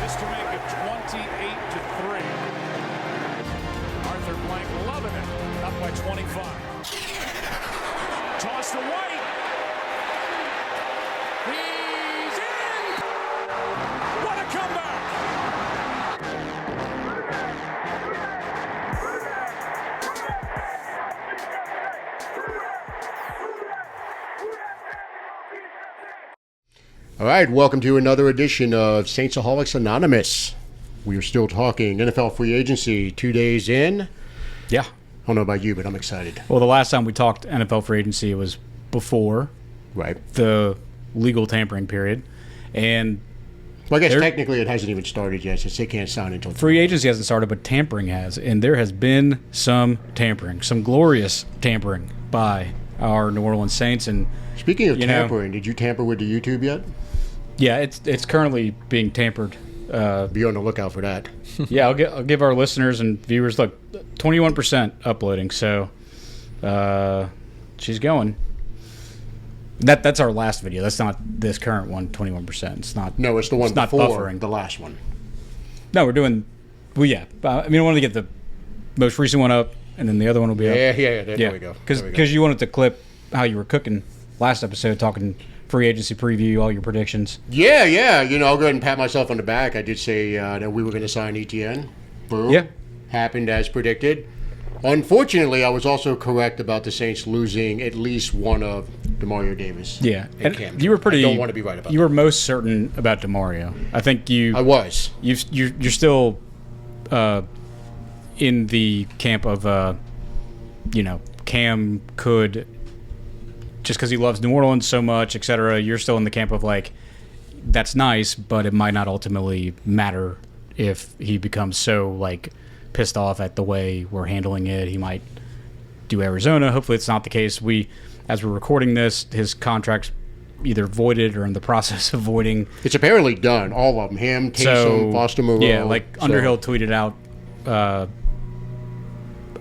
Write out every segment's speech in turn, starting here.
Just to make it 28-3. Arthur Blank loving it. Up by 25. Toss to White. He's in! What a comeback! All right, welcome to another edition of Saintsaholics Anonymous. We are still talking NFL free agency 2 days in. Yeah. I don't know about you, but I'm excited. Well, the last time we talked NFL free agency was before the legal tampering period. And well, I guess technically it hasn't even started yet, since they can't sign until free agency hasn't started, but tampering has. And there has been some tampering, some glorious tampering by our New Orleans Saints. And speaking of tampering, did you tamper with the YouTube yet? Yeah, it's currently being tampered. Be on the lookout for that. Yeah, I'll give our listeners and viewers, look, 21% uploading, so she's going. That's our last video. That's not this current one, 21%. It's not. No, it's the one before buffering. The last one. No, we're doing. Well, yeah. I mean, I wanted to get the most recent one up, and then the other one will be up. Yeah. There we go. Because you wanted to clip how you were cooking last episode, talking free agency preview, all your predictions. Yeah. I'll go ahead and pat myself on the back. I did say that we were going to sign ETN. Boom. Yeah. Happened as predicted. Unfortunately, I was also correct about the Saints losing at least one of Demario Davis. Yeah. And Cam. You were pretty. I don't want to be right about You were most certain about Demario. I think you. I was. You're still in the camp of, Cam could. Just because he loves New Orleans so much, et cetera, you're still in the camp of like, that's nice, but it might not ultimately matter if he becomes so like pissed off at the way we're handling it. He might do Arizona. Hopefully it's not the case. As we're recording this, his contract's either voided or in the process of voiding. It's apparently done. All of them. Him, Taysom, Foster Moreau. Yeah, like Underhill tweeted out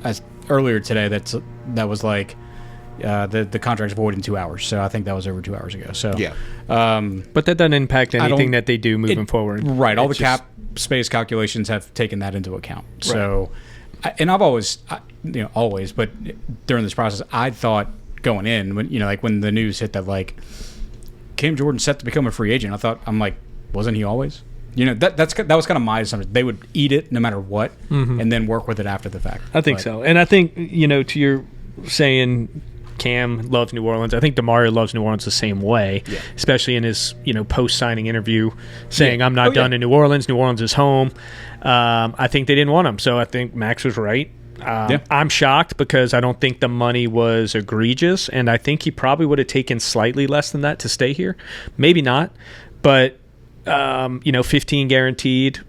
as earlier today that was like, the contract's void in 2 hours, so I think that was over 2 hours ago. So yeah, but that doesn't impact anything that they do moving forward, right? All the cap space calculations have taken that into account. Right. So, and I've always, but during this process, I thought going in when the news hit that like Cam Jordan's set to become a free agent, I'm like, wasn't he always? That was kind of my assumption. They would eat it no matter what, and then work with it after the fact. I think so, and I think to your saying. Cam loves New Orleans. I think Demario loves New Orleans the same way, especially in his post-signing interview saying, I'm not done in New Orleans. New Orleans is home. I think they didn't want him, so I think Max was right. I'm shocked because I don't think the money was egregious, and I think he probably would have taken slightly less than that to stay here. Maybe not, but 15 guaranteed.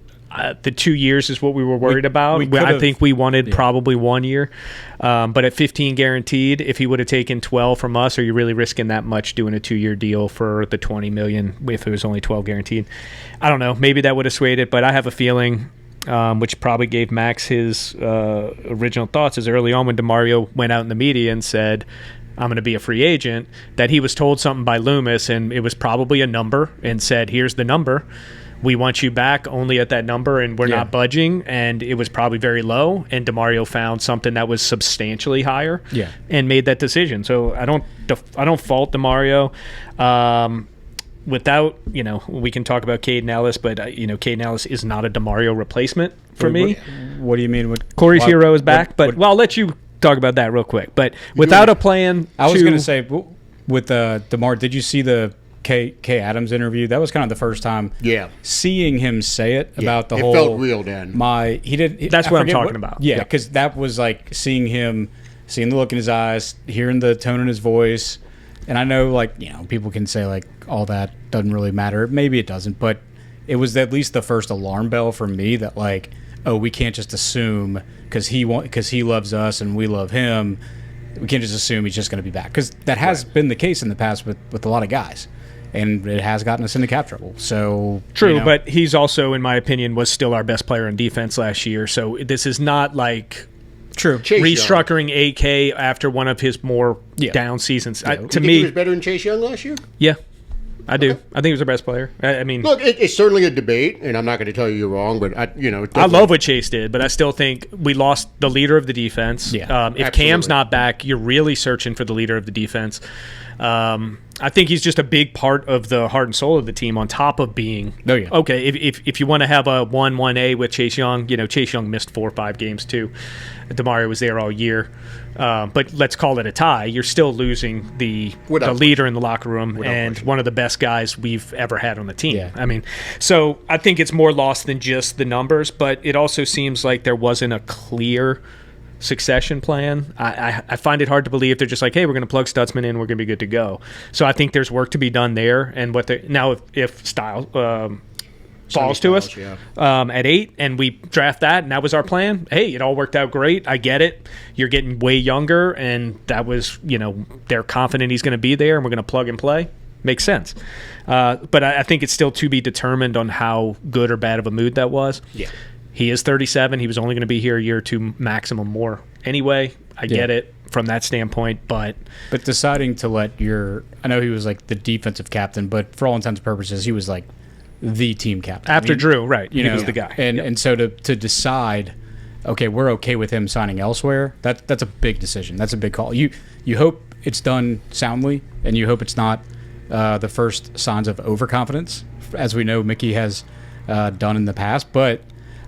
The 2 years is what we were worried about. I think we wanted probably 1 year. But at 15 guaranteed, if he would have taken 12 from us, are you really risking that much doing a 2-year deal for the $20 million if it was only 12 guaranteed? I don't know. Maybe that would have swayed it, but I have a feeling, which probably gave Max his original thoughts, is early on when Demario went out in the media and said, I'm going to be a free agent, that he was told something by Loomis, and it was probably a number, and said, here's the number. We want you back only at that number, and we're not budging. And it was probably very low, and Demario found something that was substantially higher, and made that decision. So I don't fault Demario. Without we can talk about Caden Ellis, but Caden Ellis is not a Demario replacement for me. What do you mean? Corey's hero is back, but I'll let you talk about that real quick. But without a plan, I was going to say with DeMar, did you see the Kay Adams interview? That was kind of the first time seeing him say it about the whole. It felt real, Dan. That's what I'm talking about. Yeah, because that was like seeing the look in his eyes, hearing the tone in his voice. And I know, people can say, all that doesn't really matter. Maybe it doesn't, but it was at least the first alarm bell for me that, we can't just assume because he loves us and we love him, we can't just assume he's just going to be back. Because that has been the case in the past with a lot of guys. And it has gotten us into cap trouble. So true, but he's also, in my opinion, was still our best player in defense last year. So this is not like restructuring AK after one of his more down seasons. To me, he was better than Chase Young last year. Yeah, I do. I think he was our best player. I mean, Look, it's certainly a debate, and I'm not going to tell you you're wrong, but I love what Chase did, but I still think we lost the leader of the defense. Yeah, if absolutely. Cam's not back, you're really searching for the leader of the defense. I think he's just a big part of the heart and soul of the team on top of being okay. If you want to have a 1-1A with Chase Young, Chase Young missed 4 or 5 games too. Demario was there all year. But let's call it a tie. You're still losing the leader in the locker room and one of the best guys we've ever had on the team. Yeah. I mean, so I think it's more lost than just the numbers, but it also seems like there wasn't a clear succession plan. I find it hard to believe they're just like, hey, we're going to plug Stutzman in, we're going to be good to go. So I think there's work to be done there. And if Styles falls to us at 8 and we draft that and that was our plan, hey, it all worked out great. I get it. You're getting way younger, and that was, they're confident he's going to be there and we're going to plug and play. Makes sense. But I think it's still to be determined on how good or bad of a mood that was. Yeah. He is 37. He was only going to be here a year or two maximum more. Anyway, I get it from that standpoint, but deciding to let I know he was like the defensive captain, but for all intents and purposes, he was like the team captain. After Drew, right. He was the guy. And so to decide, okay, we're okay with him signing elsewhere, that's a big decision. That's a big call. You hope it's done soundly, and you hope it's not the first signs of overconfidence, as we know Mickey has done in the past, but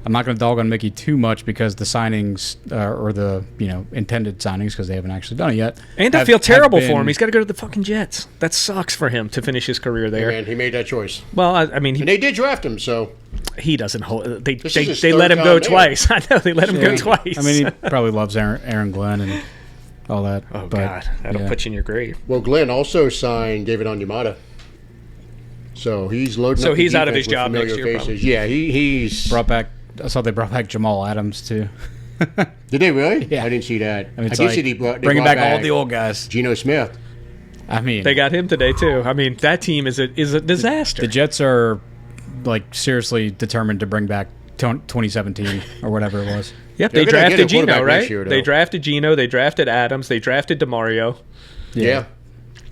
I'm not going to dog on Mickey too much because the signings or the intended signings, because they haven't actually done it yet. And I feel terrible for him. He's got to go to the fucking Jets. That sucks for him to finish his career there. And he made that choice. Well, I mean, and they did draft him, so he doesn't hold. They let him go twice. I know they let him go twice. I mean, he probably loves Aaron Glenn and all that. Oh God, that'll put you in your grave. Well, Glenn also signed David Onyemata. So he's loading. So up he's the out of his defense job with next familiar year. faces. Yeah, he's brought back. I saw they brought back Jamal Adams too. Did they really? Yeah. I didn't see that. I mean, I guess they bringing brought back all the old guys. Geno Smith. I mean, they got him today too. I mean, that team is a disaster. The Jets are like seriously determined to bring back 2017 or whatever it was. Yep, they drafted Geno, right? Year, they drafted Geno, they drafted Adams, they drafted Demario. Yeah.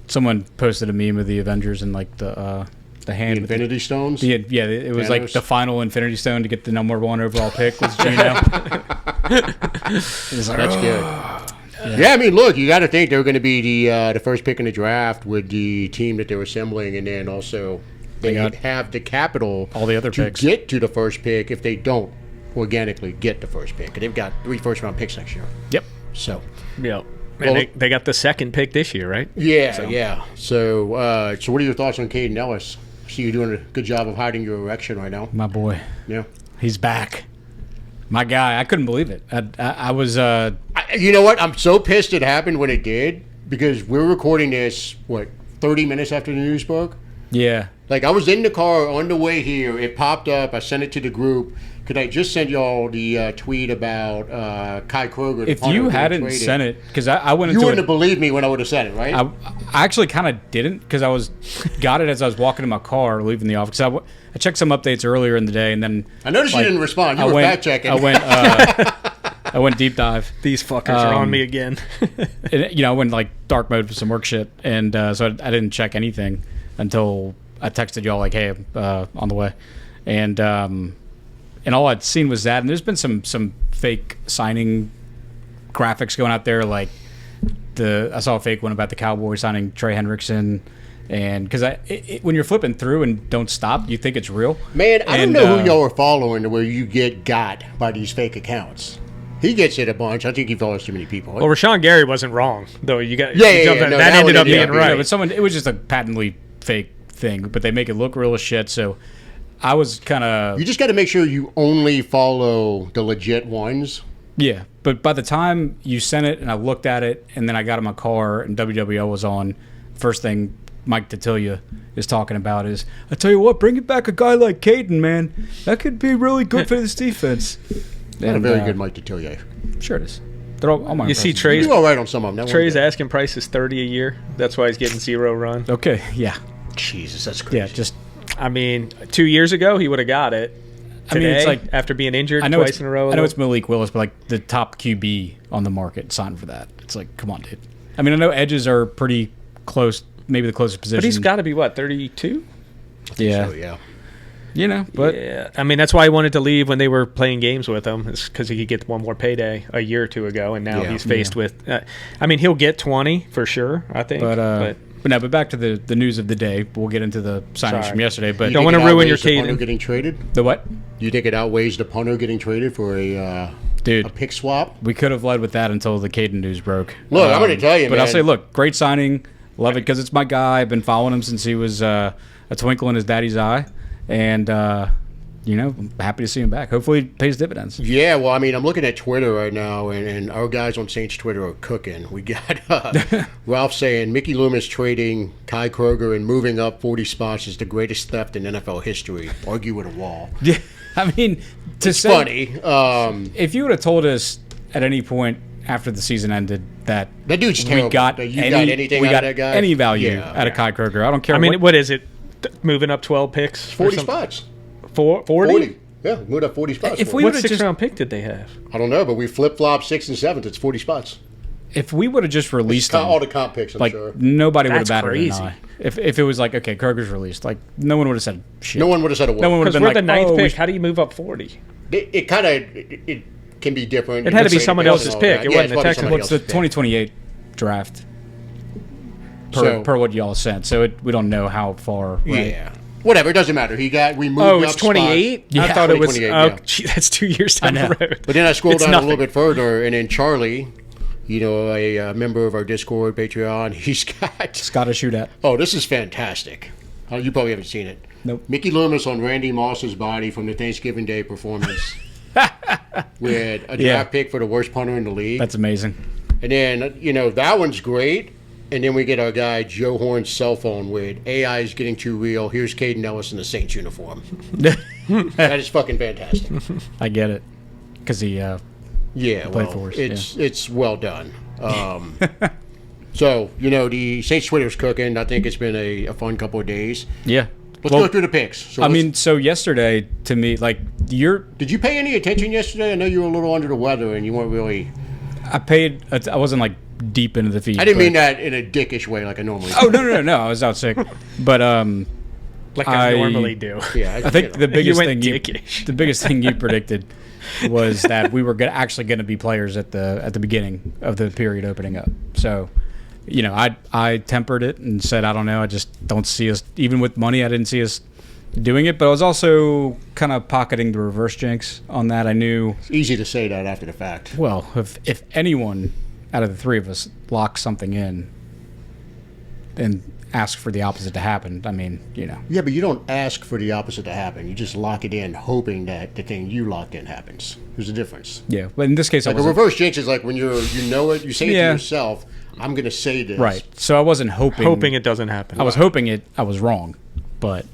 Someone posted a meme of the Avengers and like the hand, the Infinity Stones. It was Thanos. like the final Infinity Stone to get the #1 overall pick was Geno. That's good. Yeah, I mean, look, you got to think they're going to be the first pick in the draft with the team that they're assembling, and then also they have the capital, all the other to picks, get to the first pick if they don't organically get the first pick. And they've got 3 first-round picks next year. Yep. So. Yep. And they got the second pick this year, right? Yeah, yeah. So, what are your thoughts on Caden Ellis? I see you doing a good job of hiding your erection right now. My boy. Yeah. He's back. My guy. I couldn't believe it. I was... you know what? I'm so pissed it happened when it did, because we're recording this, 30 minutes after the news broke? Yeah. Like, I was in the car on the way here. It popped up. I sent it to the group. Could I just send y'all the tweet about Kai Kroger? If you hadn't sent it, because I went into you wouldn't have believed me when I would have said it, right? I actually kind of didn't, because got it as I was walking in my car leaving the office. I checked some updates earlier in the day, and then I noticed you didn't respond. You were fact checking. I went deep dive. These fuckers are on me again. And, I went like dark mode for some work shit, and so I didn't check anything until I texted y'all like, "Hey, on the way," and all I'd seen was that, and there's been some fake signing graphics going out there, like I saw a fake one about the Cowboys signing Trey Hendrickson, and because when you're flipping through and don't stop, you think it's real. Man, I don't know who y'all are following to where you get got by these fake accounts. He gets it a bunch. I think he follows too many people. Well, Rashawn Gary wasn't wrong, though. You got No, that ended up being right. But it was just a patently fake thing, but they make it look real as shit. So I was kind of... You just got to make sure you only follow the legit ones. Yeah, but by the time you sent it and I looked at it and then I got in my car and WWL was on, first thing Mike Tatilia is talking about is, I tell you what, bring it back a guy like Caden, man. That could be really good for this defense. Not a very good Mike Tatilia. Sure it is. They're all my you see You Trey's do all right on some of them. Trey's asking price is $30 a year. That's why he's getting 0 run. Okay, yeah. Jesus, that's crazy. Yeah, just... I mean, 2 years ago he would have got it. Today, I mean, it's like after being injured I know twice in a row. I know it's Malik Willis, but like the top QB on the market signed for that. It's like, come on, dude. I mean, I know edges are pretty close maybe the closest position. But he's got to be what, 32? Yeah, So, yeah. you know. But Yeah, I mean that's why he wanted to leave when they were playing games with him, is because he could get one more payday a year or two ago, and now Yeah. he's faced with. I mean, he'll get 20 for sure. I think, but back to the news of the day. We'll get into the signings Sorry. from yesterday. But Don't wanna ruin your the punter cadence. getting traded? the what? You think it outweighs the punter getting traded for a Dude, pick swap? we could have led with that until the Caden news broke. Look, I'm going to tell you, But man. I'll say, look, great signing. Love it because it's my guy. I've been following him since he was a twinkle in his daddy's eye. And, I'm happy to see him back. Hopefully it pays dividends. Yeah, well, I mean, I'm looking at Twitter right now, and our guys on Saints Twitter are cooking. We got Ralph saying Mickey Loomis trading Kai Kroger and moving up 40 spots is the greatest theft in NFL history. Argue with a wall. Yeah, I mean, to It's say, funny. if you would have told us at any point after the season ended that That dude's terrible. we got That you got anything we out got of that guy? any value Yeah. out of Kai Kroger, I don't care. I mean, what is it? Moving up 12 picks? 40 spots. 40? 40. Yeah, moved up 40 spots. If for we him. What would've sixth just- round pick did they have? I don't know, but we flip-flop 6th and 7th. It's 40 spots. if we would have just released him, All the comp picks, I'm like sure. nobody would have That's batted crazy. an eye. If it was like, okay, Kroger's released, like no one would have said shit. No one would have said a word. No one would have Because been we're like, the ninth oh, we pick. sh- How do you move up 40? It kind of it can be different. It had to be It's someone like- else's all pick. that. It Yeah, wasn't it's the probably Texans. somebody What's the else's pick. 2028 draft? So- Per what y'all sent, so we don't know how far. Right? Yeah. Whatever, it doesn't matter. We moved Oh, up it's 28? spots. I thought it was. 28, Oh, yeah. gee, that's 2 years down I know. the road. But then I scrolled It's down a nothing. little bit further, and then Charlie, a member of our Discord, Patreon, he's got. Scott a shoot at. Oh, this is fantastic. Oh, you probably haven't seen it. Nope. Mickey Loomis on Randy Moss's body from the Thanksgiving Day performance. With a draft Yeah. pick for the worst punter in the league. That's amazing. And then, that one's great. And then we get our guy Joe Horn's cell phone with AI is getting too real. Here's Caden Ellis in the Saints uniform. That is fucking fantastic. I get it because he. Yeah, Played well, for us, it's well done. So, the Saints Twitter's cooking. I think it's been a fun couple of days. Yeah. Let's Well, go through the picks. So I mean, so yesterday to me, like did you pay any attention yesterday? I know you were a little under the weather and you weren't really. I wasn't like deep into the feed. I didn't but- mean that in a dickish way like I normally do. Oh no! I was out sick, but Like I I- normally do. Yeah, I think the biggest went thing dickish. the biggest thing you predicted was that we were actually going to be players at the beginning of the period opening up. So, I tempered it and said I don't know. I just don't see us even with money. I didn't see us doing it, but I was also kind of pocketing the reverse jinx on that. I knew, It's easy to say that after the fact. well, if anyone out of the three of us locks something in and ask for the opposite to happen, I mean, Yeah, but you don't ask for the opposite to happen. You just lock it in, hoping that the thing you locked in happens. There's a difference. yeah. But in this case, I Like a wasn't. reverse jinx is like when you know it, you say it Yeah. to yourself. I'm going to say this. Right. So I wasn't Hoping it doesn't happen. I was hoping I was wrong, but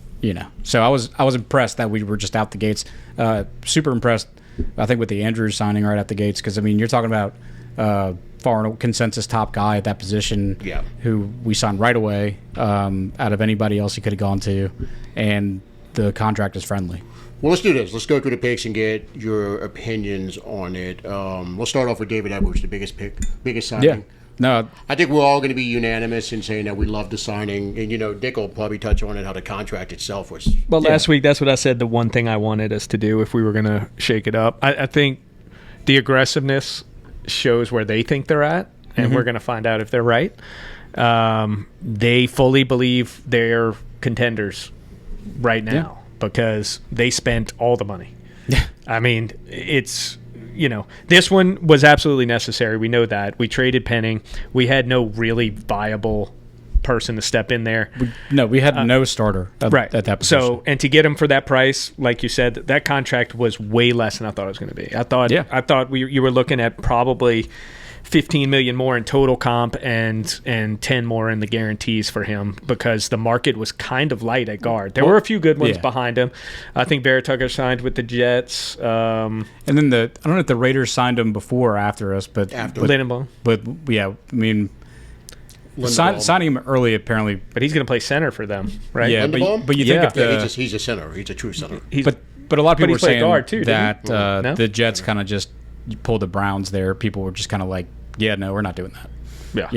So I was impressed that we were just out the gates. Super impressed, I think, with the Andrews signing right out the gates because you're talking about far consensus top guy at that position. Yeah. Who we signed right away out of anybody else he could have gone to, and the contract is friendly. Well, let's do this. Let's go through the picks and get your opinions on it. We'll start off with David Edwards, the biggest signing. Yeah. No. I think we're all going to be unanimous in saying that we love the signing. And, Dick will probably touch on it, how the contract itself was. Well, last week, that's what I said. The one thing I wanted us to do if we were going to shake it up. I think the aggressiveness shows where they think they're at, and we're going to find out if they're right. They fully believe they're contenders right now because they spent all the money. I mean, it's... this one was absolutely necessary. We know that. We traded Penning. We had no really viable person to step in there. We had no starter at that position. So, and to get him for that price, like you said, that contract was way less than I thought it was going to be. I thought you were looking at probably $15 million more in total comp and 10 more in the guarantees for him because the market was kind of light at guard. There were a few good ones behind him. I think Barrett Tucker signed with the Jets. And then I don't know if the Raiders signed him before or after us, but Lindenbaum. But yeah, I mean, signing him early apparently. But he's going to play center for them, right? Yeah, Lindenbaum? but you think if the he's a center. He's a true center. but a lot of people he were played saying guard too, didn't that No? the Jets kind of just pulled the Browns there. People were just kind of like, yeah, no, we're not doing that. Yeah.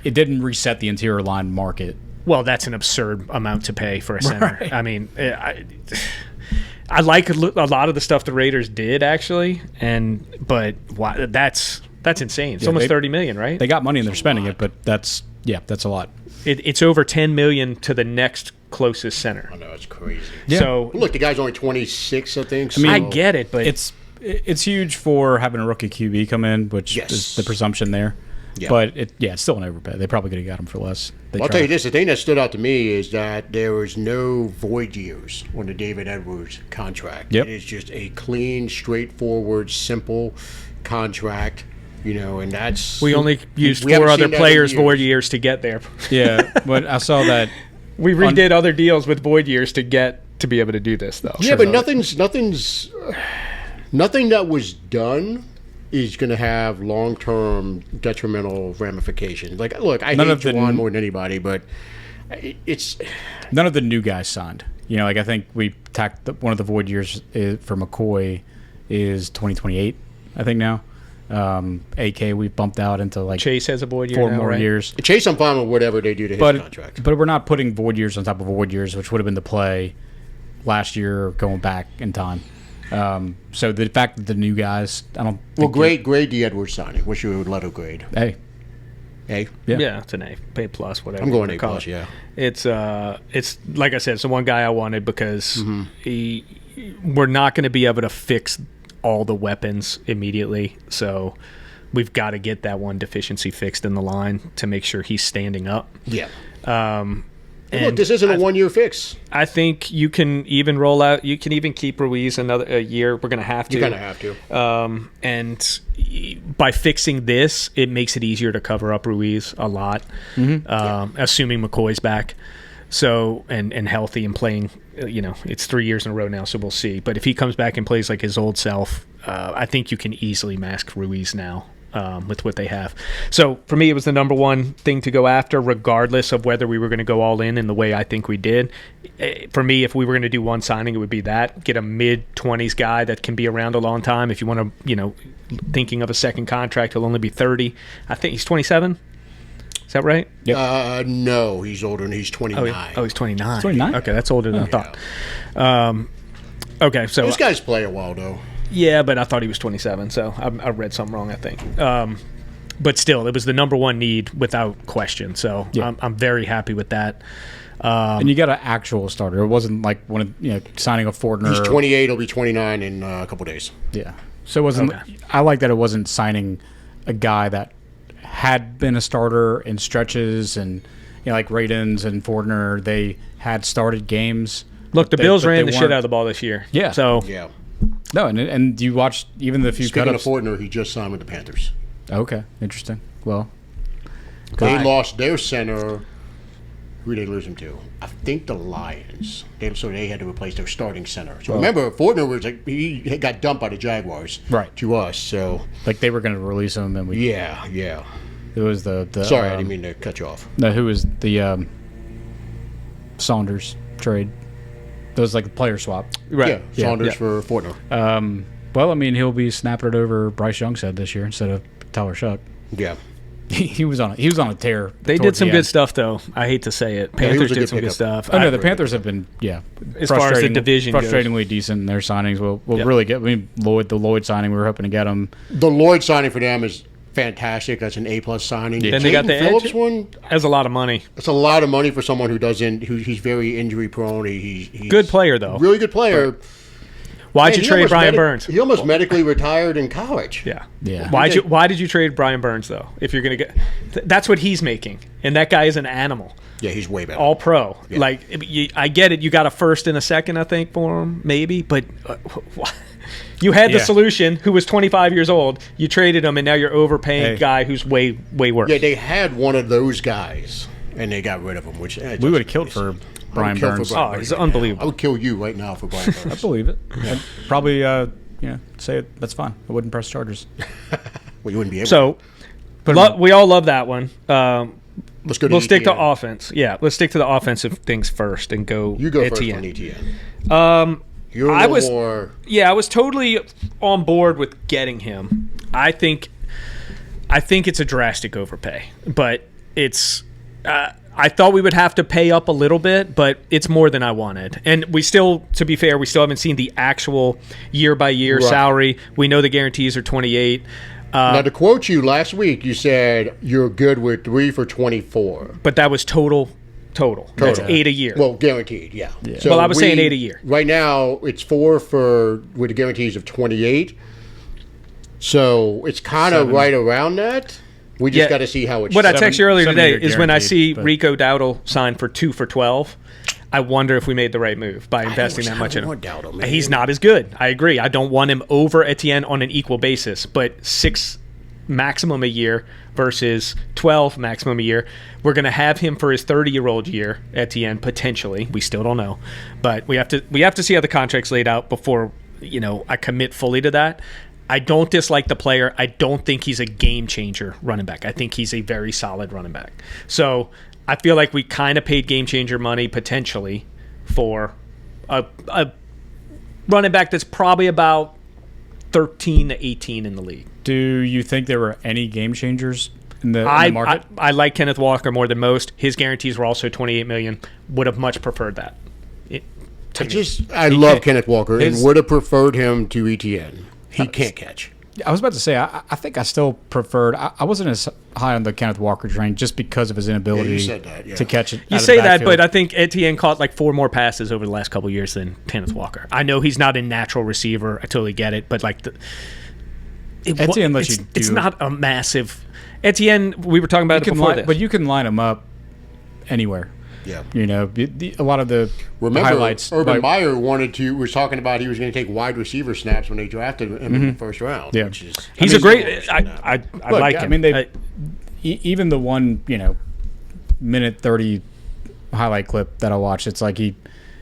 it didn't reset the interior line market. Well, that's an absurd amount to pay for a center. Right. I mean, I like a lot of the stuff the Raiders did actually, but that's insane. It's almost $30 million, right? They got money and they're spending it, but that's a lot. It's over $10 million to the next closest center. I know, it's crazy. Yeah. So look, the guy's only 26, I think. I get it, but it's huge for having a rookie QB come in, which is the presumption there. Yeah. But it's still an overpay. They probably could have got him for less. I'll tell you this: the thing that stood out to me is that there was no void years on the David Edwards contract. Yep. It is just a clean, straightforward, simple contract. And that's we only used 4 other players' void years to get there. Yeah, but I saw that we redid other deals with void years to be able to do this, though. Yeah, but nothing that was done is going to have long-term detrimental ramifications. Like, look, I hate Juwan more than anybody, but it's none of the new guys signed. I think we tacked one of the void years for McCoy is 2028. I think now. AK we bumped out into Chase has a void year 4 now, more right? years. Chase, I'm fine with whatever they do to his contract. But we're not putting void years on top of void years, which would have been the play last year going back in time. So the fact that the new guys, I don't. Grade the Edwards signing. Wish you would let it grade. A. Yeah, it's an A. A plus, whatever. I'm going A plus. Yeah. It's like I said, it's the one guy I wanted because we're not going to be able to fix all the weapons immediately, so we've got to get that one deficiency fixed in the line to make sure he's standing up. Yeah. And look, this isn't a 1-year fix. I think you can even roll out. You can even keep Ruiz a year. We're going to have to. You're going to have to. And by fixing this, it makes it easier to cover up Ruiz a lot, assuming McCoy's back. So and healthy and playing. It's 3 years in a row now, so we'll see. But if he comes back and plays like his old self, I think you can easily mask Ruiz now. With what they have. So for me, it was the number one thing to go after, regardless of whether we were going to go all in the way I think we did. For me, if we were going to do one signing, it would be that. Get a mid-20s guy that can be around a long time. If you want to, thinking of a second contract, he'll only be 30. I think he's 27. Is that right? Yep. No, he's older and he's 29. Oh, he's 29. 29? Okay, that's older than I thought. Okay, so those guys play a while, though. Yeah, but I thought he was 27, so I read something wrong, I think. But still, it was the number one need without question. So I'm very happy with that. And you got an actual starter. It wasn't like signing a Fortner. He's 28. He'll be 29 in a couple days. Yeah. So it wasn't. Okay. I like that it wasn't signing a guy that had been a starter in stretches and like Radins and Fortner. They had started games. Look, the Bills ran the shit out of the ball this year. Yeah. So yeah. No, and you watched even the few Speaking cut-ups. of Fortner, he just signed with the Panthers. Okay, interesting. Well, they lost their center. Who did they lose him to? I think the Lions. So they had to replace their starting center. So remember, Fortner was he got dumped by the Jaguars. Right. To us, so they were going to release him, and we. Yeah. It was the Sorry, I didn't mean to cut you off. No, who was the Saunders trade? That was like a player swap. Right. Yeah, Saunders for Fortner. Well, I mean, he'll be snapping it over Bryce Young said this year instead of Tyler Shuck. Yeah. He was on a tear. They did some good stuff, though. I hate to say it. Panthers did some good stuff. Oh, no, the Panthers have been, as far as the division frustratingly decent in their signings. We'll really get. I mean, the Lloyd signing, we were hoping to get him. The Lloyd signing for them is fantastic. That's an A+ signing. Yeah. Then they got the Phillips one. That's a lot of money. It's a lot of money for someone he's very injury prone. He's good player though. Really good player. Why'd you trade Brian Burns? He almost medically retired in college. Yeah. Yeah. Why did you trade Brian Burns though? If you're gonna get, that's what he's making, and that guy is an animal. Yeah, he's way better. All pro. Yeah. Like I get it. You got a first and a second, I think, for him, maybe, but. You had the solution, who was 25 years old. You traded him, and now you're overpaying a guy who's way worse. Yeah, they had one of those guys, and they got rid of him. Which we would have killed for Brian Burns. He's unbelievable. I would kill you right now for Brian Burns. I believe it. I'd probably, say it. That's fine. I wouldn't press charges. Well, you wouldn't be able. So, we all love that one. Let's go. We'll stick to offense. Yeah, let's stick to the offensive things first and go. You go first on ETN. I was totally on board with getting him. I think it's a drastic overpay, but it's I thought we would have to pay up a little bit, but it's more than I wanted. And we still, to be fair, we still haven't seen the actual year-by-year salary. We know the guarantees are 28. Now, to quote you last week, you said you're good with 3 for 24. But that was total. That's 8 a year. Well, guaranteed, yeah. So well, I was saying 8 a year. Right now, it's 4 with the guarantees of 28. So it's kind of right around that. We just got to see how it's. What I texted you earlier today is when I see but... Rico Dowdle sign for 2 for 12, I wonder if we made the right move by investing that much in him. Dowdle, he's not as good. I agree. I don't want him over Etienne on an equal basis, but 6 maximum a year versus 12 maximum a year. We're going to have him for his 30-year-old year, Etienne, potentially. We still don't know. But we have to see how the contract's laid out before, I commit fully to that. I don't dislike the player. I don't think he's a game changer running back. I think he's a very solid running back. So I feel like we kind of paid game changer money potentially for a running back that's probably about 13 to 18 in the league. Do you think there were any game changers in the market? I like Kenneth Walker more than most. His guarantees were also $28 million. Would have much preferred that. I love Kenneth Walker and would have preferred him to Etienne. He can't catch. I was about to say, I think I still preferred. I wasn't as high on the Kenneth Walker train just because of his inability to catch it. You say that, but I think Etienne caught like 4 more passes over the last couple of years than Kenneth Walker. I know he's not a natural receiver. I totally get it, but like Etienne lets you do. It's not a massive Etienne. We were talking about it before this, but you can line him up anywhere. Yeah, a lot of the highlights. Urban Meyer was talking about he was going to take wide receiver snaps when they drafted him in the first round. Yeah, he's a great. I like him. I mean, even the one minute 30 highlight clip that I watched, it's like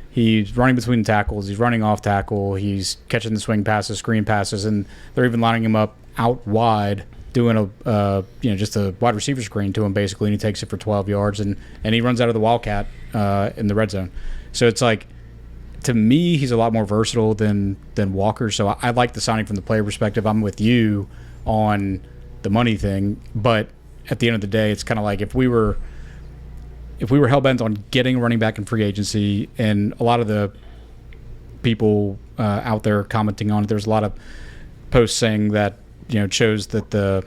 he's running between tackles, he's running off tackle, he's catching the swing passes, screen passes, and they're even lining him up out wide, doing just a wide receiver screen to him basically, and he takes it for 12 yards, and he runs out of the Wildcat in the red zone. So it's like, to me, he's a lot more versatile than Walker. So I like the signing from the player perspective. I'm with you on the money thing, but at the end of the day, it's kind of like if we were hell bent on getting a running back in free agency, and a lot of the people out there commenting on it, there's a lot of posts saying that shows that the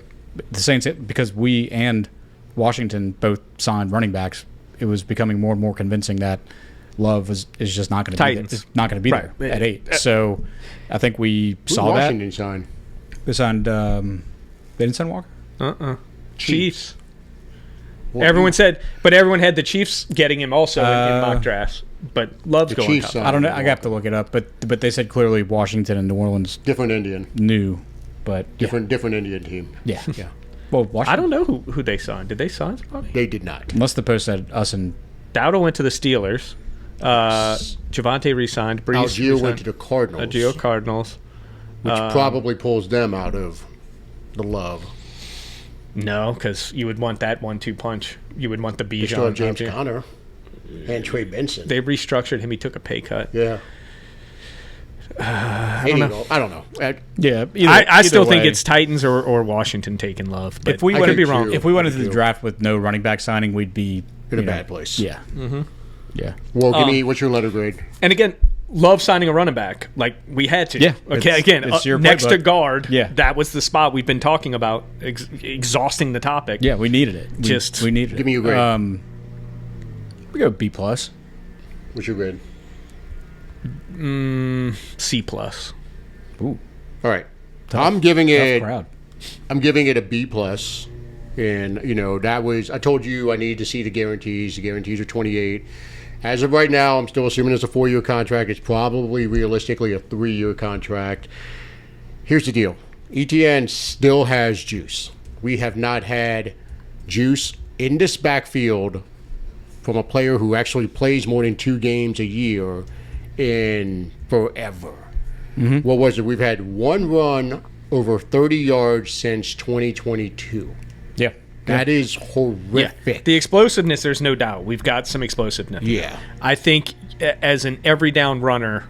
Saints, because we and Washington both signed running backs, it was becoming more and more convincing that Love is just not going to be there. It's not going to be there at 8. So I think we saw that. Washington signed. They signed. They didn't sign Walker. Chiefs. Everyone had the Chiefs getting him also in mock drafts. But Love's going Chiefs up. I don't know. I have to look it up. But they said clearly Washington and New Orleans different Indian knew. But different Indian team. Yeah. Well, Washington, I don't know who they signed. Did they sign somebody? They did not. Unless the post said us and Dowdle went to the Steelers. Javante re-signed. Brees Algier went to the Cardinals. Algier Cardinals. Which probably pulls them out of the Love. No, because you would want that 1-2 punch. You would want the Bijan. They still have James Conner and Trey Benson. They restructured him. He took a pay cut. Yeah. I don't know. I still think it's Titans or Washington taking Love. But if we could be wrong. If we went into the draft with no running back signing, we'd be in a bad place. Yeah. Mm-hmm. Yeah. Well, what's your letter grade? And again, Love signing a running back. Like, we had to. Yeah. Okay, it's your next playbook. to guard, yeah. That was the spot we've been talking about, exhausting the topic. Yeah, we needed it. We needed it. Give me your grade. We go B+. What's your grade? C+. Ooh. All right. I'm giving it a B+. And, that was, I told you I needed to see the guarantees. The guarantees are 28. As of right now, I'm still assuming it's a 4-year contract. It's probably realistically a 3-year contract. Here's the deal. Etienne still has juice. We have not had juice in this backfield from a player who actually plays more than 2 games a year in forever. Mm-hmm. What was it? We've had one run over 30 yards since 2022. Yeah. That is horrific. Yeah. The explosiveness, there's no doubt. We've got some explosiveness. Yeah. I think as an every down runner,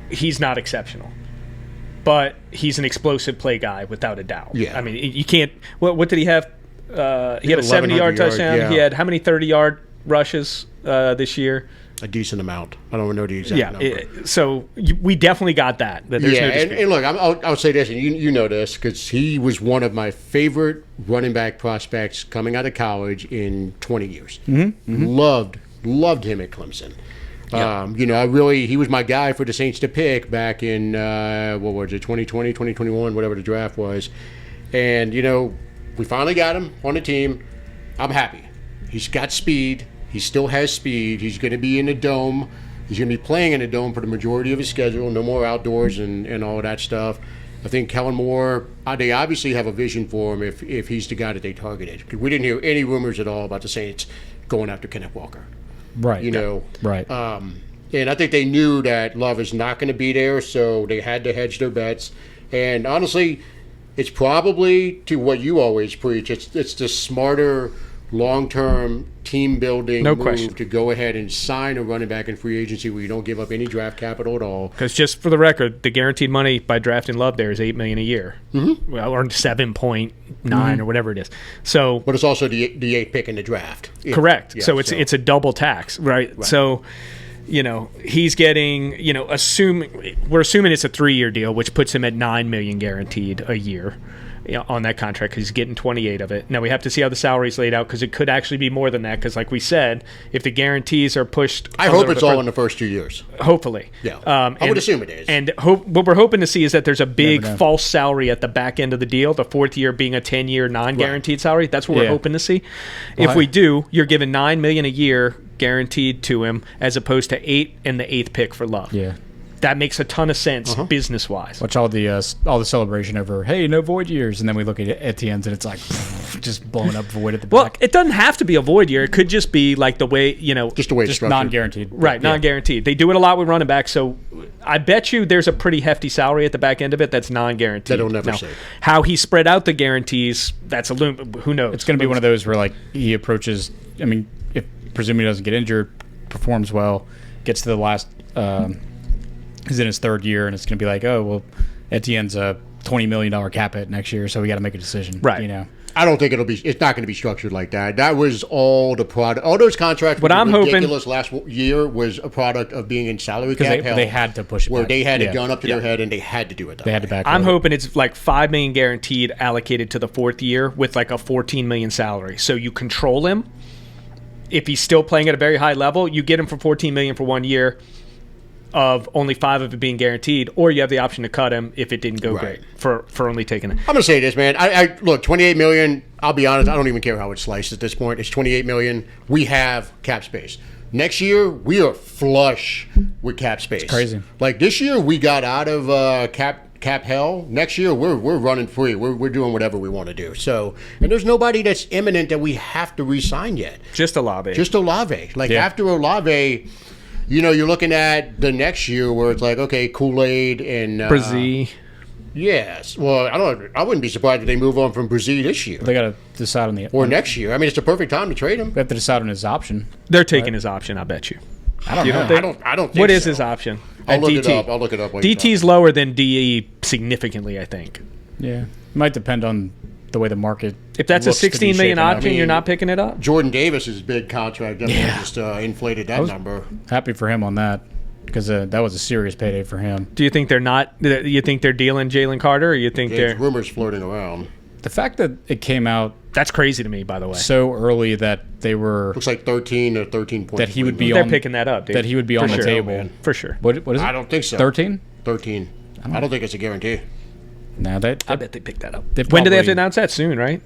he's not exceptional. But he's an explosive play guy without a doubt. Yeah. I mean, you can't. What did he have? He had a 1,100 70-yard touchdown. yeah. He had how many 30-yard rushes this year? A decent amount. I don't know the exact number. So we definitely got that. But there's no dispute. and look, I'll say this, and you know this, because he was one of my favorite running back prospects coming out of college in 20 years. Loved him at Clemson. He was my guy for the Saints to pick back in, 2020, 2021, whatever the draft was. And, we finally got him on the team. I'm happy. He's got speed. He still has speed. He's going to be in the dome. He's going to be playing in the dome for the majority of his schedule. No more outdoors and all of that stuff. I think Kellen Moore, they obviously have a vision for him if he's the guy that they targeted. We didn't hear any rumors at all about the Saints going after Kenneth Walker. Right. Right. And I think they knew that Love is not going to be there, so they had to hedge their bets. And honestly, it's probably, to what you always preach, it's the smarter long-term team-building move to go ahead and sign a running back in free agency where you don't give up any draft capital at all. Because just for the record, the guaranteed money by drafting Love there is $8 million a year, well, or 7.9 or whatever it is. So, but it's also the 8th pick in the draft. Correct. Yeah, so it's a double tax, right? So, he's getting, we're assuming it's a 3-year deal, which puts him at $9 million guaranteed a year. On that contract, because he's getting 28 of it. Now we have to see how the salary's laid out, because it could actually be more than that, because like we said, if the guarantees are pushed, I hope it's all in the first 2 years. Hopefully, yeah. I would assume it is. And what we're hoping to see is that there's a big false salary at the back end of the deal, the 4th year being a 10-year non-guaranteed salary. That's what we're hoping to see. If we do, you're giving $9 million a year guaranteed to him, as opposed to 8 and the 8th pick for Love. Yeah. That makes a ton of sense business-wise. Watch all the celebration over, hey, no void years, and then we look at Etienne's and it's like just blown up void at the back. Well, it doesn't have to be a void year. It could just be like the way, just the way it's structured. Non-guaranteed. Right, non-guaranteed. They do it a lot with running backs, so I bet you there's a pretty hefty salary at the back end of it that's non-guaranteed. That'll never say. How he spread out the guarantees, that's who knows? It's going to be one of those where like he approaches, if presumably he doesn't get injured, performs well, gets to the last he's in his 3rd year, and it's going to be like, oh, well, Etienne's a $20 million cap hit next year, so we got to make a decision. Right. I don't think it's not going to be structured like that. That was all the product. All those contracts what I'm ridiculous last year was a product of being in salary cap hell. They had to push it where back. they had a gun up to their head, and they had to do it that They had way. to back I'm hoping it's like $5 million guaranteed allocated to the 4th year with like a $14 million salary. So you control him. If he's still playing at a very high level, you get him for $14 million for 1 year, of only 5 of it being guaranteed, or you have the option to cut him if it didn't go great for only taking it. I'm going to say this, man. I look, $28 million, I'll be honest, I don't even care how it's sliced at this point. It's $28 million. We have cap space. Next year, we are flush with cap space. It's crazy. Like this year, we got out of cap hell. Next year, we're running free. We're doing whatever we want to do. So, and there's nobody that's imminent that we have to re-sign yet. Just Olave. Like after Olave, you're looking at the next year where it's like, okay, Kool-Aid and Brazil. Yes. Well, I wouldn't be surprised if they move on from Brazil this year. They got to decide on next year. It's the perfect time to trade him. They have to decide on his option. They're taking his option, I bet you. I don't know. I don't think What is so. his option? I'll look DT. it up. I'll look it up. DT's lower than DE significantly, I think. Yeah. It might depend on the way the market If that's a looks to be $16 million shaken up. option, you're not picking it up? Jordan Davis's big contract definitely just inflated that number. Happy for him on that, because that was a serious payday for him. Do you think they're not? You think they're dealing Jalen Carter, or you think There's they're? rumors floating around. The fact that it came out That's crazy to me, by the way. so early that they were Looks like 13 or 13 points. that he would be They're on picking that up, dude. that he would be on the sure. table. Man. For sure. What is it? I don't think so. 13? 13. I don't think it's a guarantee. No, I bet they picked that up. They When do they have to probably- announce that? Soon, right?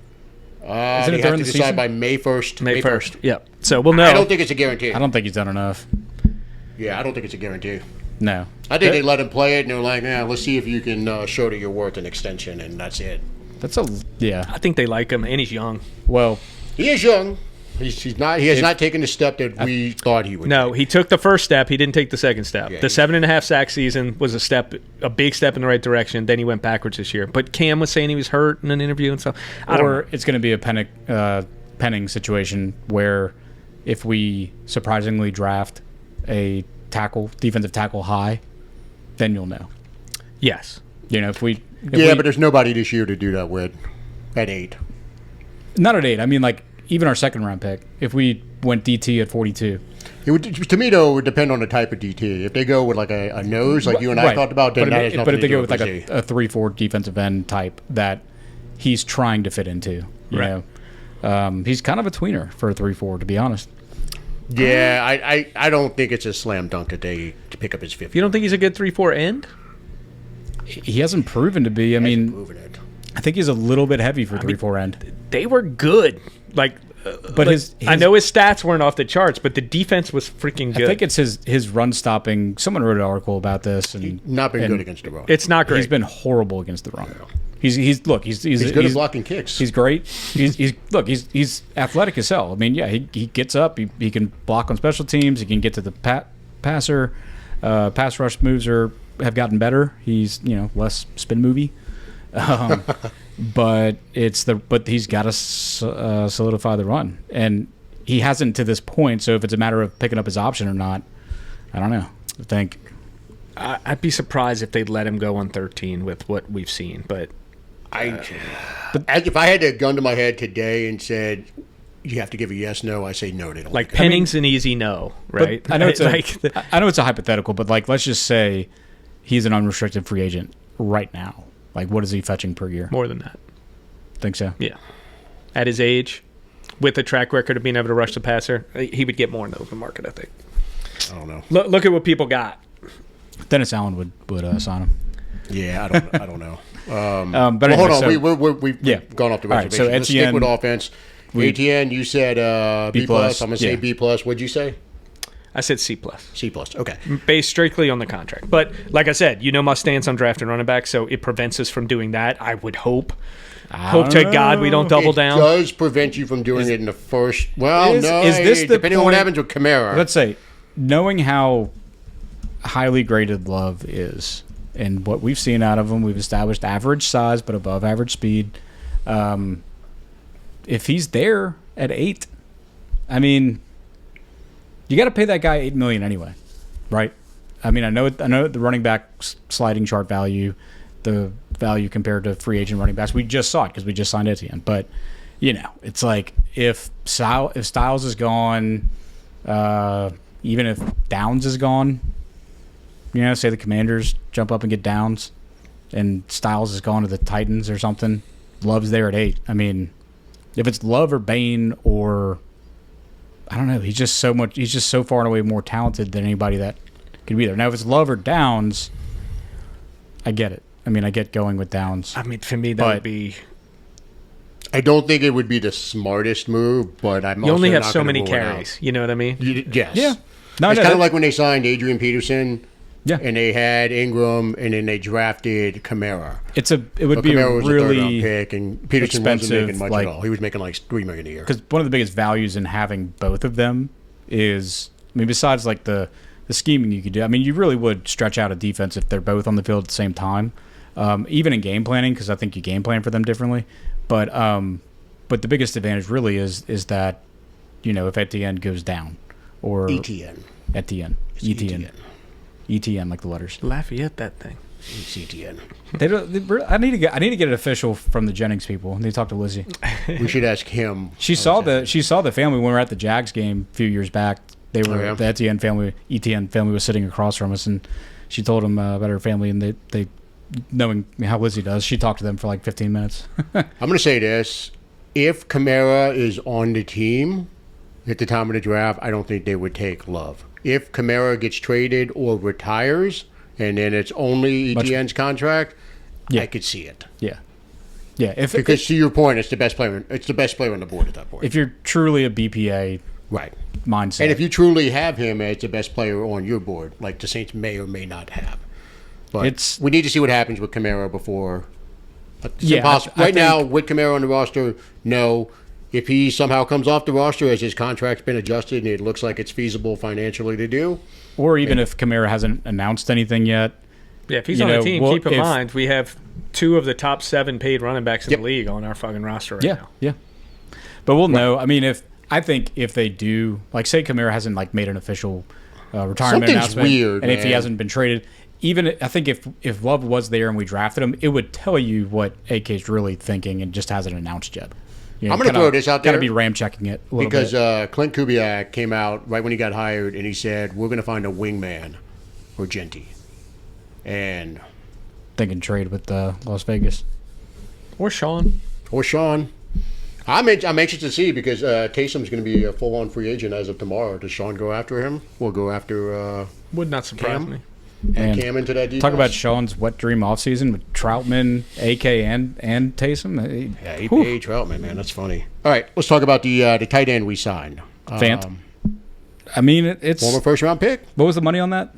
Isn't They it have during to the decide season? by May 1st. May 1st. Yep. So we'll know. I don't think it's a guarantee. I don't think he's done enough. Yeah, I don't think it's a guarantee. No. I think they let him play it, and they're like, let's see if you can show that you're worth an extension, and that's it. I think they like him, and he's young. Well, He is young. He's not. He has not taken the step that we thought he would. No, he took the first step. He didn't take the second step. Yeah, the 7.5 sack season was a big step in the right direction. Then he went backwards this year. But Cam was saying he was hurt in an interview and stuff. or it's going to be a Penning situation where if we surprisingly draft a defensive tackle high, then you'll know. Yes. If we but there's nobody this year to do that with at 8. Not at 8. I mean, like, even our second round pick, if we went DT at 42. It would, to me, though, it would depend on the type of DT. If they go with like a nose, like you and I talked about, then that has nothing But if to they do go with like Z. a 3-4 defensive end type that he's trying to fit into, you know, he's kind of a tweener for a 3-4, to be honest. Yeah, I don't think it's a slam dunk that they to pick up his 50. You don't think he's a good 3-4 end? He hasn't proven to be. I mean, Moving it. I think he's a little bit heavy for 3-4 end. They were good. Like, But his I know his stats weren't off the charts, but the defense was freaking good. I think it's his run stopping. Someone wrote an article about this, and Not been good against the run. it's not great. he's been horrible against the run. He's good at blocking kicks. He's great. He's athletic as hell. I mean, yeah, he gets up. He can block on special teams. He can get to the passer. Pass rush moves have gotten better. He's less spin movie. But he's got to solidify the run, and he hasn't to this point. So if it's a matter of picking up his option or not, I don't know. I think I'd be surprised if they'd let him go on 13 with what we've seen. But if I had a gun to my head today and said you have to give a yes, no, I say no. They don't. like Penning's an easy no, right? I know it's I know it's a hypothetical, but like let's just say he's an unrestricted free agent right now. Like, what is he fetching per year? More than that. Think so? Yeah. At his age, with a track record of being able to rush the passer, he would get more in the open market, I think. I don't know. Look at what people got. Dennis Allen would sign him. Yeah, I don't know. But hold anyway, on, we've gone off the All right, reservation. so Let's stick with offense. Etienne, you said B+. I'm going to say B+. What'd you say? I said C+. C+. Okay. Based strictly on the contract. But like I said, my stance on drafting running back, so it prevents us from doing that. I would hope. Hope to God we don't double down. It does prevent you from doing it in the first. Well, is this depending on what happens with Kamara. Let's say, knowing how highly graded Love is and what we've seen out of him, we've established average size but above average speed. If he's there at 8, I mean, you got to pay that guy $8 million anyway, right? I mean, I know the running back sliding chart value, the value compared to free agent running backs. We just saw it because we just signed Etienne. But it's like if Styles is gone, even if Downs is gone, say the Commanders jump up and get Downs, and Styles is gone to the Titans or something. Love's there at 8. I mean, if it's Love or Bain or I don't know. He's just so far and away more talented than anybody that could be there. Now, if it's Love or Downs, I get it. I mean, I get going with Downs. I mean, for me, that would be. I don't think it would be the smartest move, but I'm. You also only have not so gonna many rule it carries. out. You know what I mean? Yes. Yeah. It's kind of like when they signed Adrian Peterson. Yeah. And they had Ingram, and then they drafted Kamara. It would be Kamara a was really a third-round pick, and Peterson wasn't making much like, at all. He was making like $3 million a year. Because one of the biggest values in having both of them is, I mean, besides like the scheming you could do. I mean, you really would stretch out a defense if they're both on the field at the same time, even in game planning, because I think you game plan for them differently. But the biggest advantage really is that, if Etienne goes down or Etienne, like the letters. Lafayette, that thing. It's Etienne. I need to get it official from the Jennings people. They talk to Lizzie. We should ask him. She saw the family when we were at the Jags game a few years back. They were the Etienne family was sitting across from us, and she told them about her family, and they knowing how Lizzie does, she talked to them for like 15 minutes. I'm going to say this: if Kamara is on the team at the time of the draft, I don't think they would take Love. If Kamara gets traded or retires, and then it's only Etienne's contract, I could see it. Yeah. Because to your point, it's the best player. It's the best player on the board at that point. If you're truly a BPA mindset, and if you truly have him as the best player on your board, like the Saints may or may not have, but we need to see what happens with Kamara before. It's impossible. Right now, with Kamara on the roster, no. If he somehow comes off the roster as his contract's been adjusted and it looks like it's feasible financially to do. Or even if Kamara hasn't announced anything yet. Yeah, if he's on the team, keep in mind, we have 2 of the top 7 paid running backs in the league on our fucking roster right now. Yeah. But we'll know. I mean, I think if they do, like say Kamara hasn't like made an official retirement announcement. Weird, and if he hasn't been traded, even I think if Love was there and we drafted him, it would tell you what AK's really thinking and just hasn't announced yet. I'm going to throw this out there. Got to be ram checking it a little because bit. Clint Kubiak came out right when he got hired, and he said, we're going to find a wingman for Genty. And Thinking trade with Las Vegas. Or Sean. I'm anxious to see because Taysom's going to be a full-on free agent as of tomorrow. Does Sean go after him? We'll go after Would not surprise Cam? me. And Cam into that defense. talk about Sean's wet dream offseason with Troutman, AK, and Taysom. Yeah, he paid Troutman, man. That's funny. All right, let's talk about the tight end we signed. Fant. I mean, it's Former first-round pick. what was the money on that?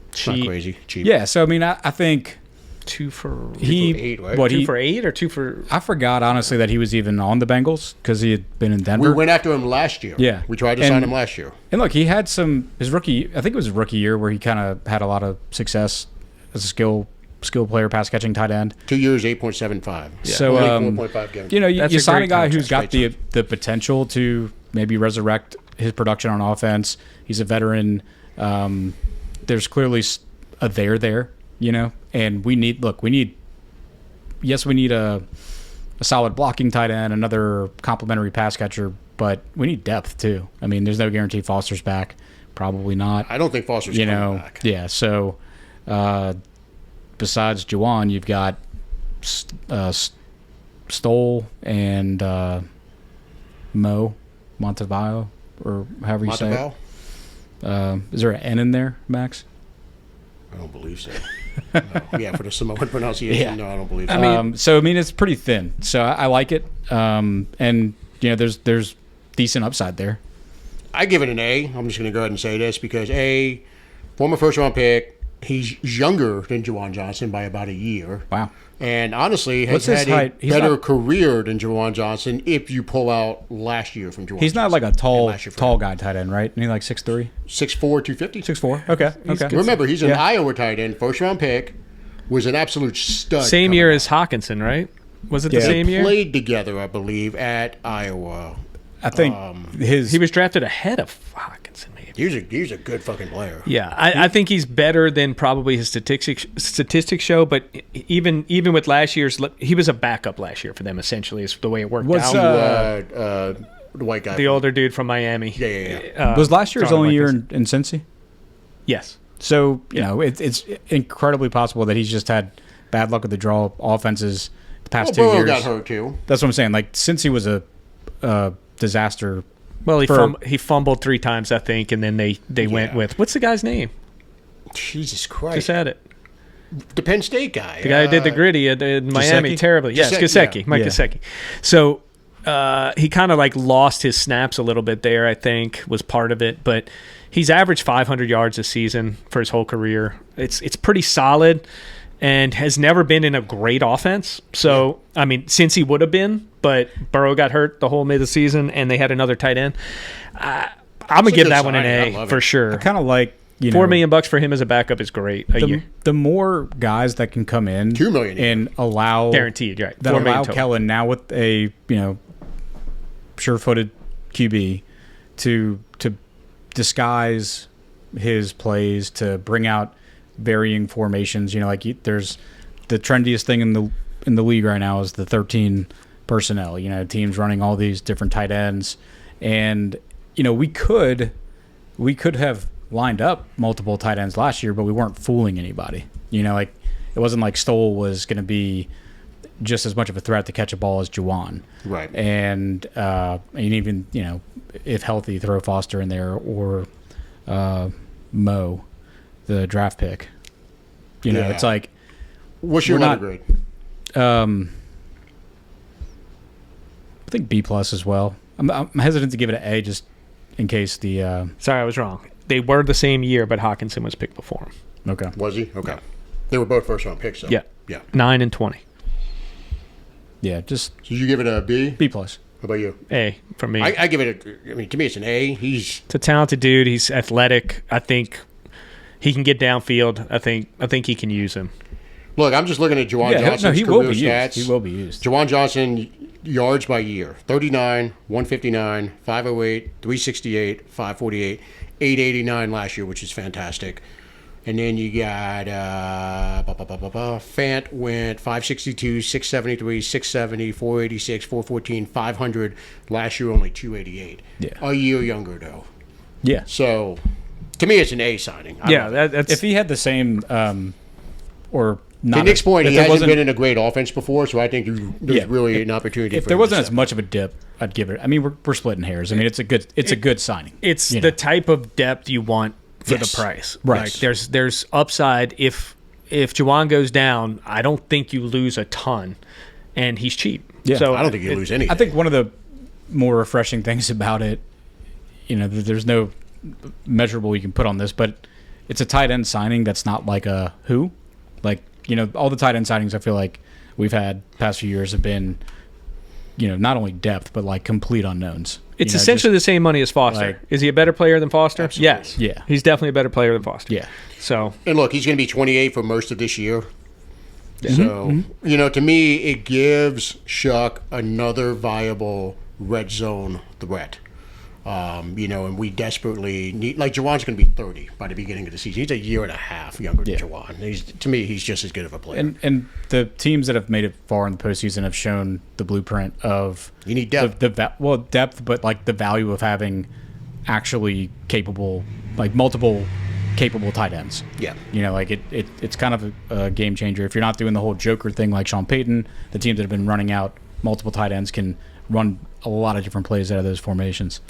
It's not crazy. Cheap. Yeah, so I mean, I think 2 for he 8, right? what 2 he for 8 or 2 for. I forgot honestly that he was even on the Bengals because he had been in Denver. We went after him last year. Yeah. We tried to And- sign him last year. And look, he had his rookie. I think it was his rookie year where he kind of had a lot of success as a skill player, pass catching tight end. 2 years, 8.75. So, 4.5 games. You know, That's you a sign a great guy contract. who's got the potential to maybe resurrect his production on offense. He's a veteran. There's clearly a there, you know, and we need a solid blocking tight end, another complimentary pass catcher, but we need depth too. I mean, there's no guarantee Foster's back. Probably not. I don't think Foster's You coming know, back. yeah. So, besides Juwan, you've got Stoll and Montevallo, or however you say Monteval? it. Is there an N in there, Max? I don't believe so. No. Yeah, for the Samoan pronunciation, Yeah. no, I don't believe so. So I mean, it's pretty thin. So I like it, and you know, there's decent upside there. I give it an A. I'm just going to go ahead and say this because A, former first-round pick, he's younger than Juwan Johnson by about a year. Wow. And honestly, What's has his had a height? He's better not- career than Juwan Johnson if you pull out last year from Juwan He's not like a Johnson. tall Last year for tall him. guy tight end, right? And he like 6'3", 6'4", 250. 6'4". Okay. Okay. Remember, he's an Yeah. Iowa tight end, first-round pick, was an absolute stud. Same coming year up. as Hawkinson, right? Was it Yeah. the same year? Played together, I believe, at Iowa. I think He was drafted ahead of Hawkinson, maybe. He's a good fucking player. Yeah, I think he's better than probably his statistics show. But even with last year's, he was a backup last year for them. Essentially, is the way it worked What's, out. The white guy. The older dude from Miami. Yeah. was last year's Sorry, only year Mike, in Cincy. Yes. So you know, it's incredibly possible that he's just had bad luck with the draw offenses the past 2 Burrow years. got hurt too. That's what I'm saying. Like Cincy was a disaster. Well, For- he fumbled 3 times, I think, and then they went with what's the guy's name? Jesus Christ. Just had it. The Penn State guy. The guy who did the gritty at Miami Gesicki? terribly. Yes, Gesicki, Gesicki. Mike Yeah. Gesicki. So he kind of like lost his snaps a little bit there, I think, was part of it. But he's averaged 500 yards this season for his whole career. It's pretty solid and has never been in a great offense. So, I mean, since he would have been, but Burrow got hurt the whole mid of the season and they had another tight end. I'm going to a give good that one an signing. I A love for it. sure. Kind of like $4 million for him as a backup is great a year. The more guys that can come in, $2 million a year. and allow Guaranteed, right. that $4 million allow total. Kellen now with a sure-footed QB to disguise his plays, to bring out varying formations. You know, like there's the trendiest thing in the league right now is the 13 personnel. You know, teams running all these different tight ends, and you know we could have lined up multiple tight ends last year, but we weren't fooling anybody. You know, like it wasn't like Stoll was going to be just as much of a threat to catch a ball as Juwan. Right. And even, you know, if healthy, throw Foster in there or Mo, the draft pick. You know, Yeah. it's like What's your we're letter not- grade? I think B+ as well. I'm hesitant to give it an A just in case the Sorry, I was wrong. They were the same year, but Hawkinson was picked before him. okay. Was he? Okay. They were both first round picks, so. Yeah. Yeah. 9 and 20. Yeah, just So did you give it a B? B+. How about you? A for me. I give it to me it's an A. He's It's a talented dude. He's athletic. I think he can get downfield. I think he can use him. look, I'm just looking at Juwan Yeah, Johnson's no, he will career be stats. used. He will be used. Juwan Johnson yards by year. 39, 159, 508, 368, 548, 889 last year, which is fantastic. And then you got Fant went 562, 673, 670, 486, 414, 500. Last year only 288. Yeah. A year younger though. Yeah. So to me, it's an A signing. That's If he had the same, or not, To Nick's point, if he there hasn't wasn't- been in a great offense before, so I think there's Yeah. really an opportunity. If for there him wasn't to as step much of a dip, I'd give it. I mean, we're splitting hairs. I mean, it's a good signing. it's you the know? type of depth you want for Yes. the price. Right. Like there's upside if Juwan goes down. I don't think you lose a ton, and he's cheap. Yeah. So I don't think you lose anything. I think one of the more refreshing things about it, there's no measurable you can put on this, but it's a tight end signing that's not like a who. Like, all the tight end signings I feel like we've had past few years have been, not only depth, but like complete unknowns. it's essentially the same money as Foster. like- Is he a better player than Foster? Absolutely. Yes. Yeah. He's definitely a better player than Foster. Yeah. So And look, he's going to be 28 for most of this year. Mm-hmm. So, to me, it gives Shuck another viable red zone threat. And we desperately need, like, Jawan's going to be 30 by the beginning of the season. He's a year and a half younger than Yeah. Jawan. To me, he's just as good of a player. And the teams that have made it far in the postseason have shown the blueprint of You need depth. depth, but like the value of having actually capable, like multiple capable tight ends. Yeah. It's kind of a game changer if you're not doing the whole Joker thing like Sean Payton. The teams that have been running out multiple tight ends can run a lot of different plays out of those formations,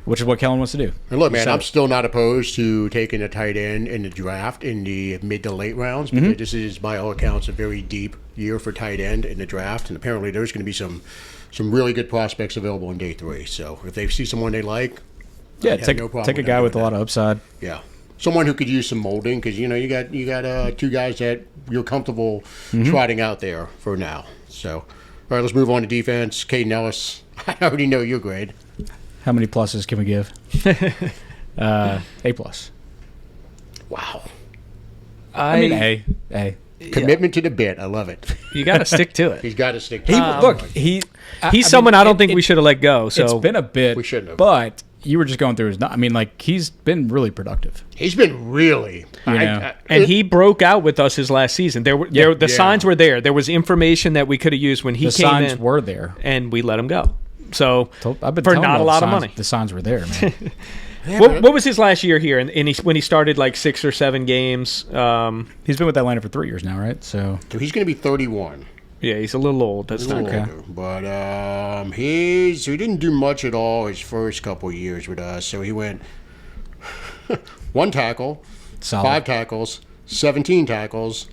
which is what Kellen wants to do. And look, man, So- I'm still not opposed to taking a tight end in the draft in the mid to late rounds because this is, by all accounts, a very deep year for tight end in the draft. And apparently there's going to be some really good prospects available on day 3. So if they see someone they like, Yeah, I'd have take no problem a with guy them with a doing lot that. of upside. Yeah. Someone who could use some molding because, you got 2 guys that you're comfortable trotting out there for now. So, all right, let's move on to defense. Caden Ellis, I already know your grade. How many pluses can we give? A plus. Wow. I mean, A. Commitment to the bit. I love it. you got to stick to it. He's got to stick to He it. look. He's someone I don't think we should have let go. So It's been a bit. We shouldn't have. But you were just going through his. I mean, like he's been really productive. He's been really. and he broke out with us his last season. The signs were there. There was information that we could have used when he The came signs in, were there. and we let him go. So I've been for telling not you a lot the of signs- money. The signs were there, man. What was his last year here? And when he started like 6 or 7 games. He's been with Atlanta for 3 years now, right? So So he's going to be 31. Yeah, he's a little old. That's A little not Okay. older. But he didn't do much at all his first couple years with us. So he went 1 tackle, solid. 5 tackles, 17 tackles,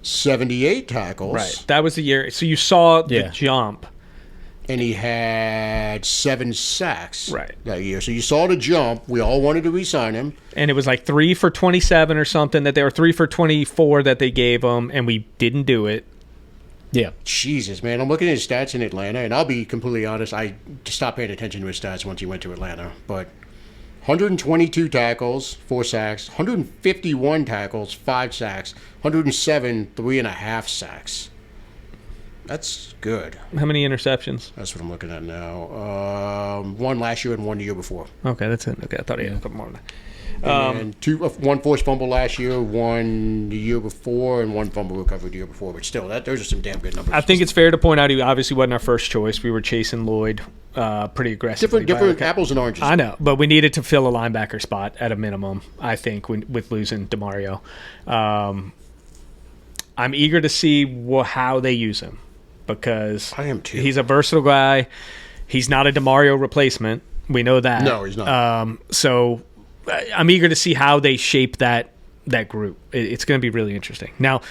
78 tackles. right. That was the year. So you saw the Yeah. jump. And he had 7 sacks Right. that year. So you saw the jump. We all wanted to re-sign him. And it was like 3 for 27 or something that they were 3 for 24 that they gave him, and we didn't do it. Yeah. Jesus, man. I'm looking at his stats in Atlanta, and I'll be completely honest. I stopped paying attention to his stats once he went to Atlanta. But 122 tackles, 4 sacks, 151 tackles, 5 sacks, 107, 3.5 sacks. That's good. How many interceptions? That's what I'm looking at now. 1 last year and 1 the year before. Okay, that's it. Okay, I thought he had a couple more. And 1 forced fumble last year, 1 the year before, and 1 fumble recovery the year before. But still, those are some damn good numbers. I think it's fair to point out he obviously wasn't our first choice. We were chasing Lloyd pretty aggressively. different apples and oranges. I know, but we needed to fill a linebacker spot at a minimum, I think, with losing Demario. I'm eager to see how they use him because I am too. He's a versatile guy. He's not a Demario replacement. We know that. No, he's not. So I'm eager to see how they shape that group. It's going to be really interesting. Now,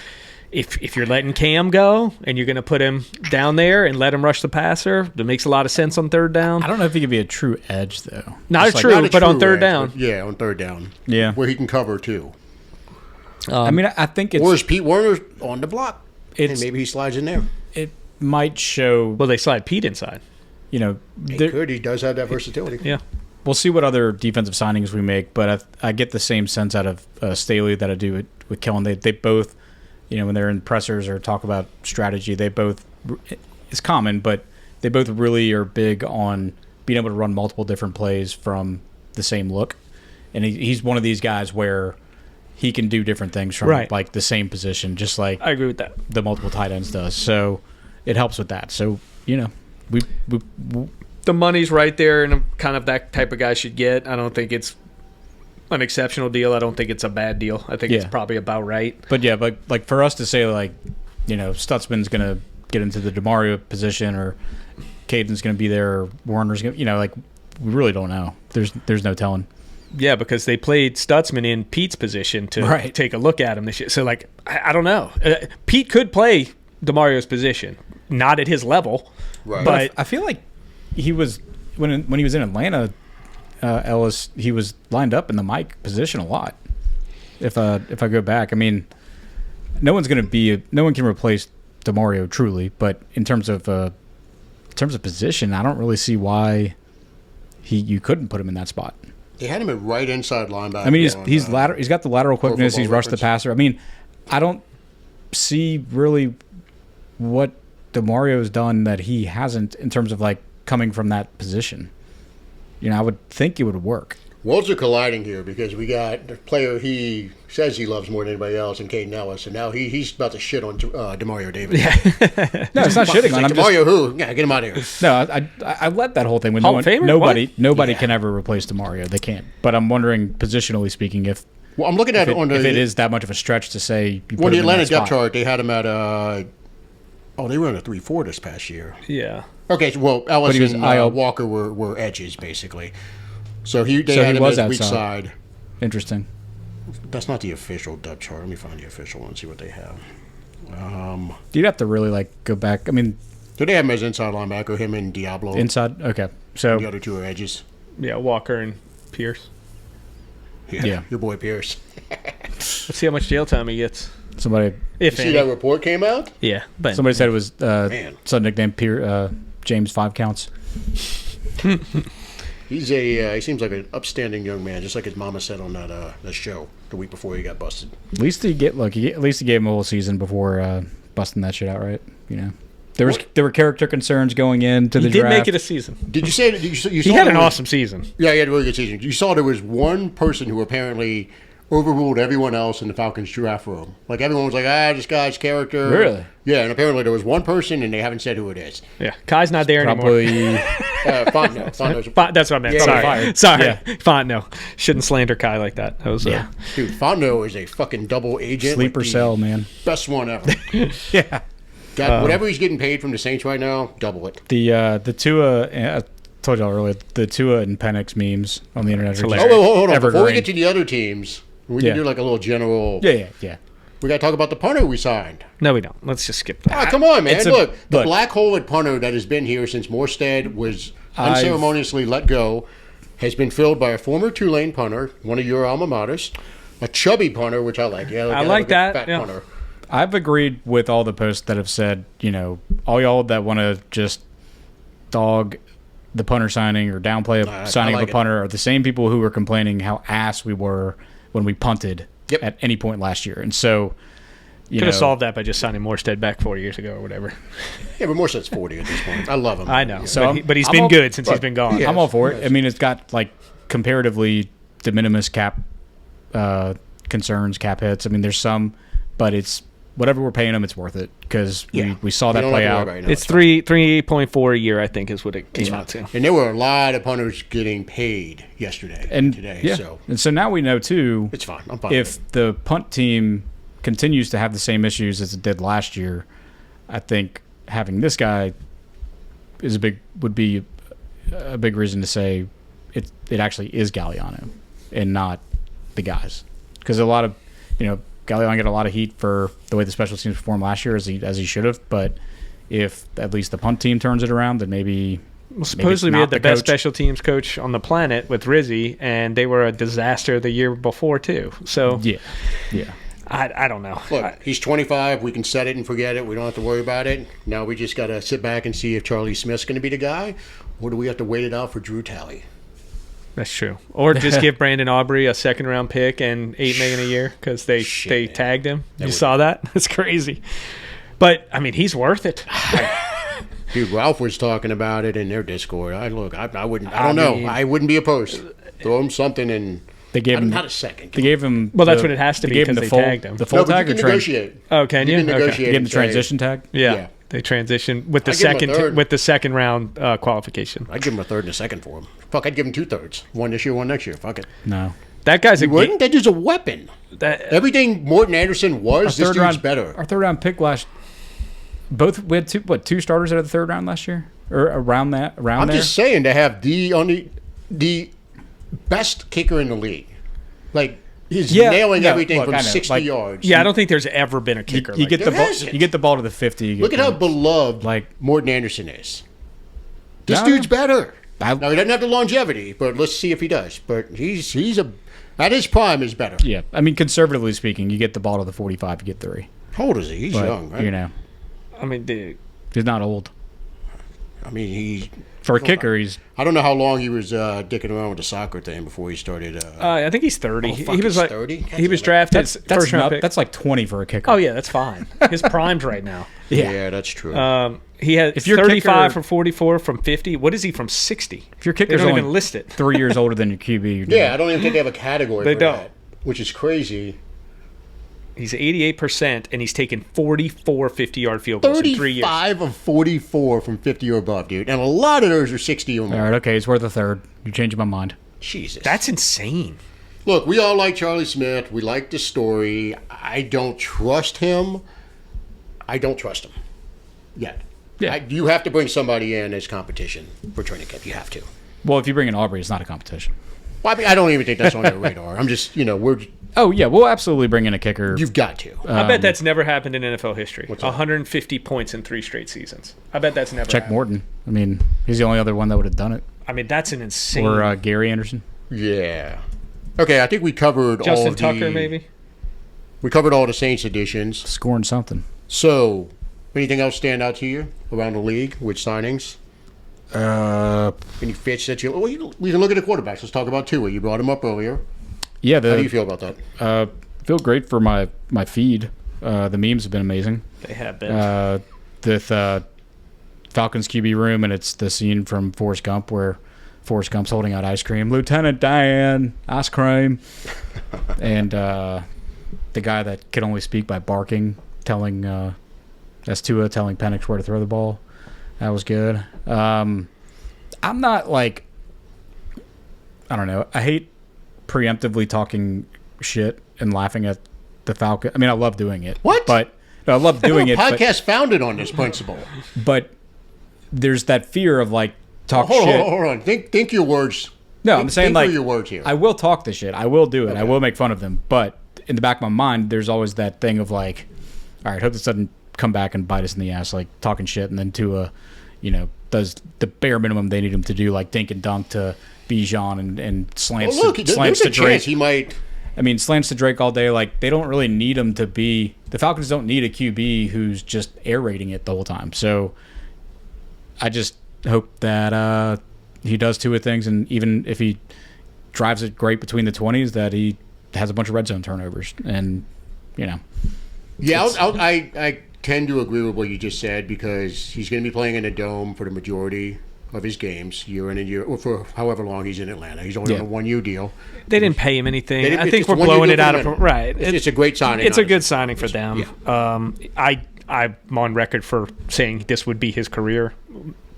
if you're letting Cam go and you're going to put him down there and let him rush the passer, that makes a lot of sense on 3rd down. I don't know if he could be a true edge though. Not Just true, Not a but on true 3rd edge, down. but yeah, on 3rd down. Yeah. Where he can cover too. I mean, I think Or it's is Pete Werner on the block? And It's- maybe he slides in there. it might show. Well, they slide Pete inside. He there- could. He does have that versatility. Yeah. We'll see what other defensive signings we make, but I get the same sense out of Staley that I do with Kellen. They both, when they're in pressers or talk about strategy, they both, it's common, but they both really are big on being able to run multiple different plays from the same look. And he's one of these guys where, he can do different things from Right. like the same position, just like I agree with that. the multiple tight ends does. So it helps with that. So, you know, we The money's right there, and kind of that type of guy should get. I don't think it's an exceptional deal. I don't think it's a bad deal. I think it's Yeah. probably about right. but yeah, but like for us to say like, you know, Stutzman's going to get into the Demario position or Caden's going to be there or Warner's going to, you know, like we really don't know. There's no telling. Yeah, because they played Stutzman in Pete's position to Right. take a look at him this year. So, like, I don't know. Pete could play Demario's position, not at his level, Right. but I feel like he was when he was in Atlanta, Ellis, he was lined up in the Mike position a lot. If I go back, I mean, no one can replace Demario truly, but in terms of position, I don't really see why you couldn't put him in that spot. They had him at right inside linebacker. I mean, on, he's got the lateral quickness. Football He's rushed the Reference. passer. I mean, I don't see really what Demario's done that he hasn't in terms of like coming from that position. You know, I would think it would work. Worlds are colliding here because we got the player he says he loves more than anybody else, and Caden Ellis, and now he's about to shit on Demario Davis. No, it's not shitting He's on like, him. Demario who? Yeah, get him out of here. No, I let that whole thing with Hall of Famer? nobody Yeah. can ever replace Demario. They can't. But I'm wondering, positionally speaking, if Well, I'm looking at it on if the it is that much of a stretch to say you put on the him in Atlanta that depth spot. chart. They had him at they were on a 3-4 this past year. yeah. Okay, so, well, Ellis he was and IL. Walker were edges basically. So they So had he him was as weak outside. side. Interesting. That's not the official depth chart. Let me find the official one and see what they have. You'd have to really like go back. I mean, So they have him as inside linebacker, him and Diablo. inside. Okay, so The other two are edges. Yeah, Walker and Pierce. Yeah. Your boy Pierce. Let's see how much jail time he gets, somebody if See any. that report came out? Yeah, but said it was Man. some nickname James 5 counts. He's he seems like an upstanding young man, just like his mama said on that show the week before he got busted. At least he gave him a whole season before busting that shit out, right? You know, there were character concerns going into he the did draft. make it a season. Did you say that you He saw had there an was- awesome season. Yeah, he had a really good season. You saw there was one person who apparently overruled everyone else in the Falcons draft room. Like everyone was like, this guy's character. Really? Yeah, and apparently there was one person, and they haven't said who it is. Yeah, Kai's not there anymore. Probably Fontenot's That's what I meant. Yeah, Sorry, fired. sorry. Yeah. Fontenot. Shouldn't slander Kai like that. That was yeah, Dude, Fontenot is a fucking double agent. sleeper like the cell, man. Best one ever. Yeah, Got whatever he's getting paid from the Saints right now, double it. the Tua. I told y'all earlier the Tua and Penix memes on the internet. Are just hilarious. Hold on. Before we evergreen. get to the other teams, we Yeah. can do like a little general. Yeah. We got to talk about the punter we signed. No, we don't. Let's just skip that. Come on, man. It's Look, the look. black hole at punter that has been here since Morstead was unceremoniously let go has been filled by a former Tulane punter, one of your alma maters, a chubby punter, which I like. Yeah, I like that, Fat yeah. punter. I've agreed with all the posts that have said, you know, all y'all that want to just dog the punter signing or downplay I signing like of a it. punter are the same people who were complaining how ass we were when we punted Yep. at any point last year. And so, you Could know, have solved that by just signing Morstead back 4 years ago or whatever. Yeah, but Morstead's 40 at this point. I love him. I know. So but, I'm- but he's I'm been all- good since he's look, been gone. yeah. I'm all for it. I mean, it's got like comparatively de minimis cap concerns, cap hits. I mean, there's some, but it's whatever we're paying him, it's worth it because Yeah. we saw We that don't play have to worry out. about it now. It's 3.4 a year, I think, is what it came out to. And there were a lot of punters getting paid yesterday And today. yeah, So and so now we know too. it's fine. I'm fine. If the punt team continues to have the same issues as it did last year, I think having this guy would be a big reason to say it actually is Galliano and not the guys, because a lot of Galliano got a lot of heat for the way the special teams performed last year as he should have, but if at least the punt team turns it around, then maybe. Well, supposedly we not had the the best coach. special teams coach on the planet with Rizzi, and they were a disaster the year before, too. So Yeah. I don't know. Look, he's 25. We can set it and forget it. We don't have to worry about it. Now we just got to sit back and see if Charlie Smith's going to be the guy, or do we have to wait it out for Drew Talley? That's true. Or just give Brandon Aubrey a second-round pick and $8 million a year because they Shit, man. tagged him. You would- saw that? That's crazy. But, I mean, he's worth it. Dude, Ralph was talking about it in their Discord. I wouldn't. I I don't know. mean- I wouldn't be opposed. Throw him something and They gave him not a second. They gave him. Well, that's what it has to be gave him because the they full, tagged him. The full No, but tag you or can negotiate. Oh, can you? can Okay. negotiate. They gave him and the say- transition tag. Yeah. They transition with the I'd give him a second third. with the second round qualification. I'd give him a third and a second for him. Fuck, I'd give him 2/3. One this year, one next year. Fuck it. No. That guy's a Wouldn't? That dude's a weapon. that, Everything Morton Anderson was, this dude's better. Our third round pick last. We had two starters out of the third round last year, or around that. I'm just saying to have the best kicker in the league. Like, he's nailing everything from 60 yards. I don't think there's ever been a kicker. You get the There ball. hasn't. You get the ball to the 50. Look at how beloved Morton Anderson is. This dude's better. Now, he doesn't have the longevity, but let's see if he does. But he's at his prime is better. Yeah, I mean, conservatively speaking, you get the ball to the 45, you get 3. How old is he? He's young, right? You know, I mean, dude. he's not old. I mean, For a kicker, he's I don't know how long he was dicking around with the soccer thing before he started. I think he's 30. fuck, he was he's like 30? He was drafted that's first round pick. that's like 20 for a kicker. Oh yeah, that's fine. His prime's right now. Yeah, that's true. He had If you're 35 kicker- from 44 from 50. What is he from 60? If your They kicker's don't only even list it. 3 years older than your QB, you're yeah, I don't even think they have a category They for don't. that, which is crazy. He's 88%, and he's taken 44 50-yard field goals in 3 years. 35 of 44 from 50 or above, dude. And a lot of those are 60 or more. All right, okay, it's worth a third. You're changing my mind. Jesus. That's insane. Look, we all like Charlie Smith. We like the story. I don't trust him. Yet. Yeah. You have to bring somebody in as competition for training camp. You have to. Well, if you bring in Aubrey, it's not a competition. Well, I mean, I don't even think that's on their radar. I'm just, Oh, yeah, we'll absolutely bring in a kicker. you've got to. I bet that's never happened in NFL history. 150 points in 3 straight seasons. I bet that's never Check happened. Morton. I mean, he's the only other one that would have done it. I mean, that's an insane. Or Gary Anderson. Yeah. Okay, I think we covered Justin all the... Tucker, maybe? We covered all the Saints editions. Scoring something. So, anything else stand out to you around the league with signings? Any fits that you... Well, we can look at the quarterbacks. Let's talk about Tua. You brought him up earlier. Yeah. How do you feel about that? Feel great for my feed. The memes have been amazing. They have been. With Falcons QB room, and it's the scene from Forrest Gump where Forrest Gump's holding out ice cream. Lieutenant Dan, ice cream. And the guy that can only speak by barking, telling that's Tua telling Penix where to throw the ball. That was good. I'm not like, I don't know. I hate preemptively talking shit and laughing at the Falcon. I mean, I love doing it. What? But no, I love doing it. Podcast founded on this principle. But there's that fear of like talk Hold shit. on. Think your words. No, I'm saying think like through your words here. I will talk the shit. I will do it. Okay. I will make fun of them. But in the back of my mind, there's always that thing of like, all right, hope this doesn't come back and bite us in the ass, like talking shit, and then Tua, does the bare minimum they need him to do, like dink and dunk to Bijan and slants, Well, look, slants there's to a Drake. chance he might. I mean, slants to Drake all day. Like, they don't really need him to be... The Falcons don't need a QB who's just air raiding it the whole time. So, I just hope that he does two of things, and even if he drives it great between the 20s, that he has a bunch of red zone turnovers. And, Yeah, I tend to agree with what you just said because he's going to be playing in a dome for the majority of his games, year in and year, or for however long he's in Atlanta. He's only on a 1 year deal. They didn't pay him anything. They didn't- I think it's we're a 1 year blowing deal it for out them. of right. It's a great signing. It's a honestly. good signing for them. I'm on record for saying this would be his career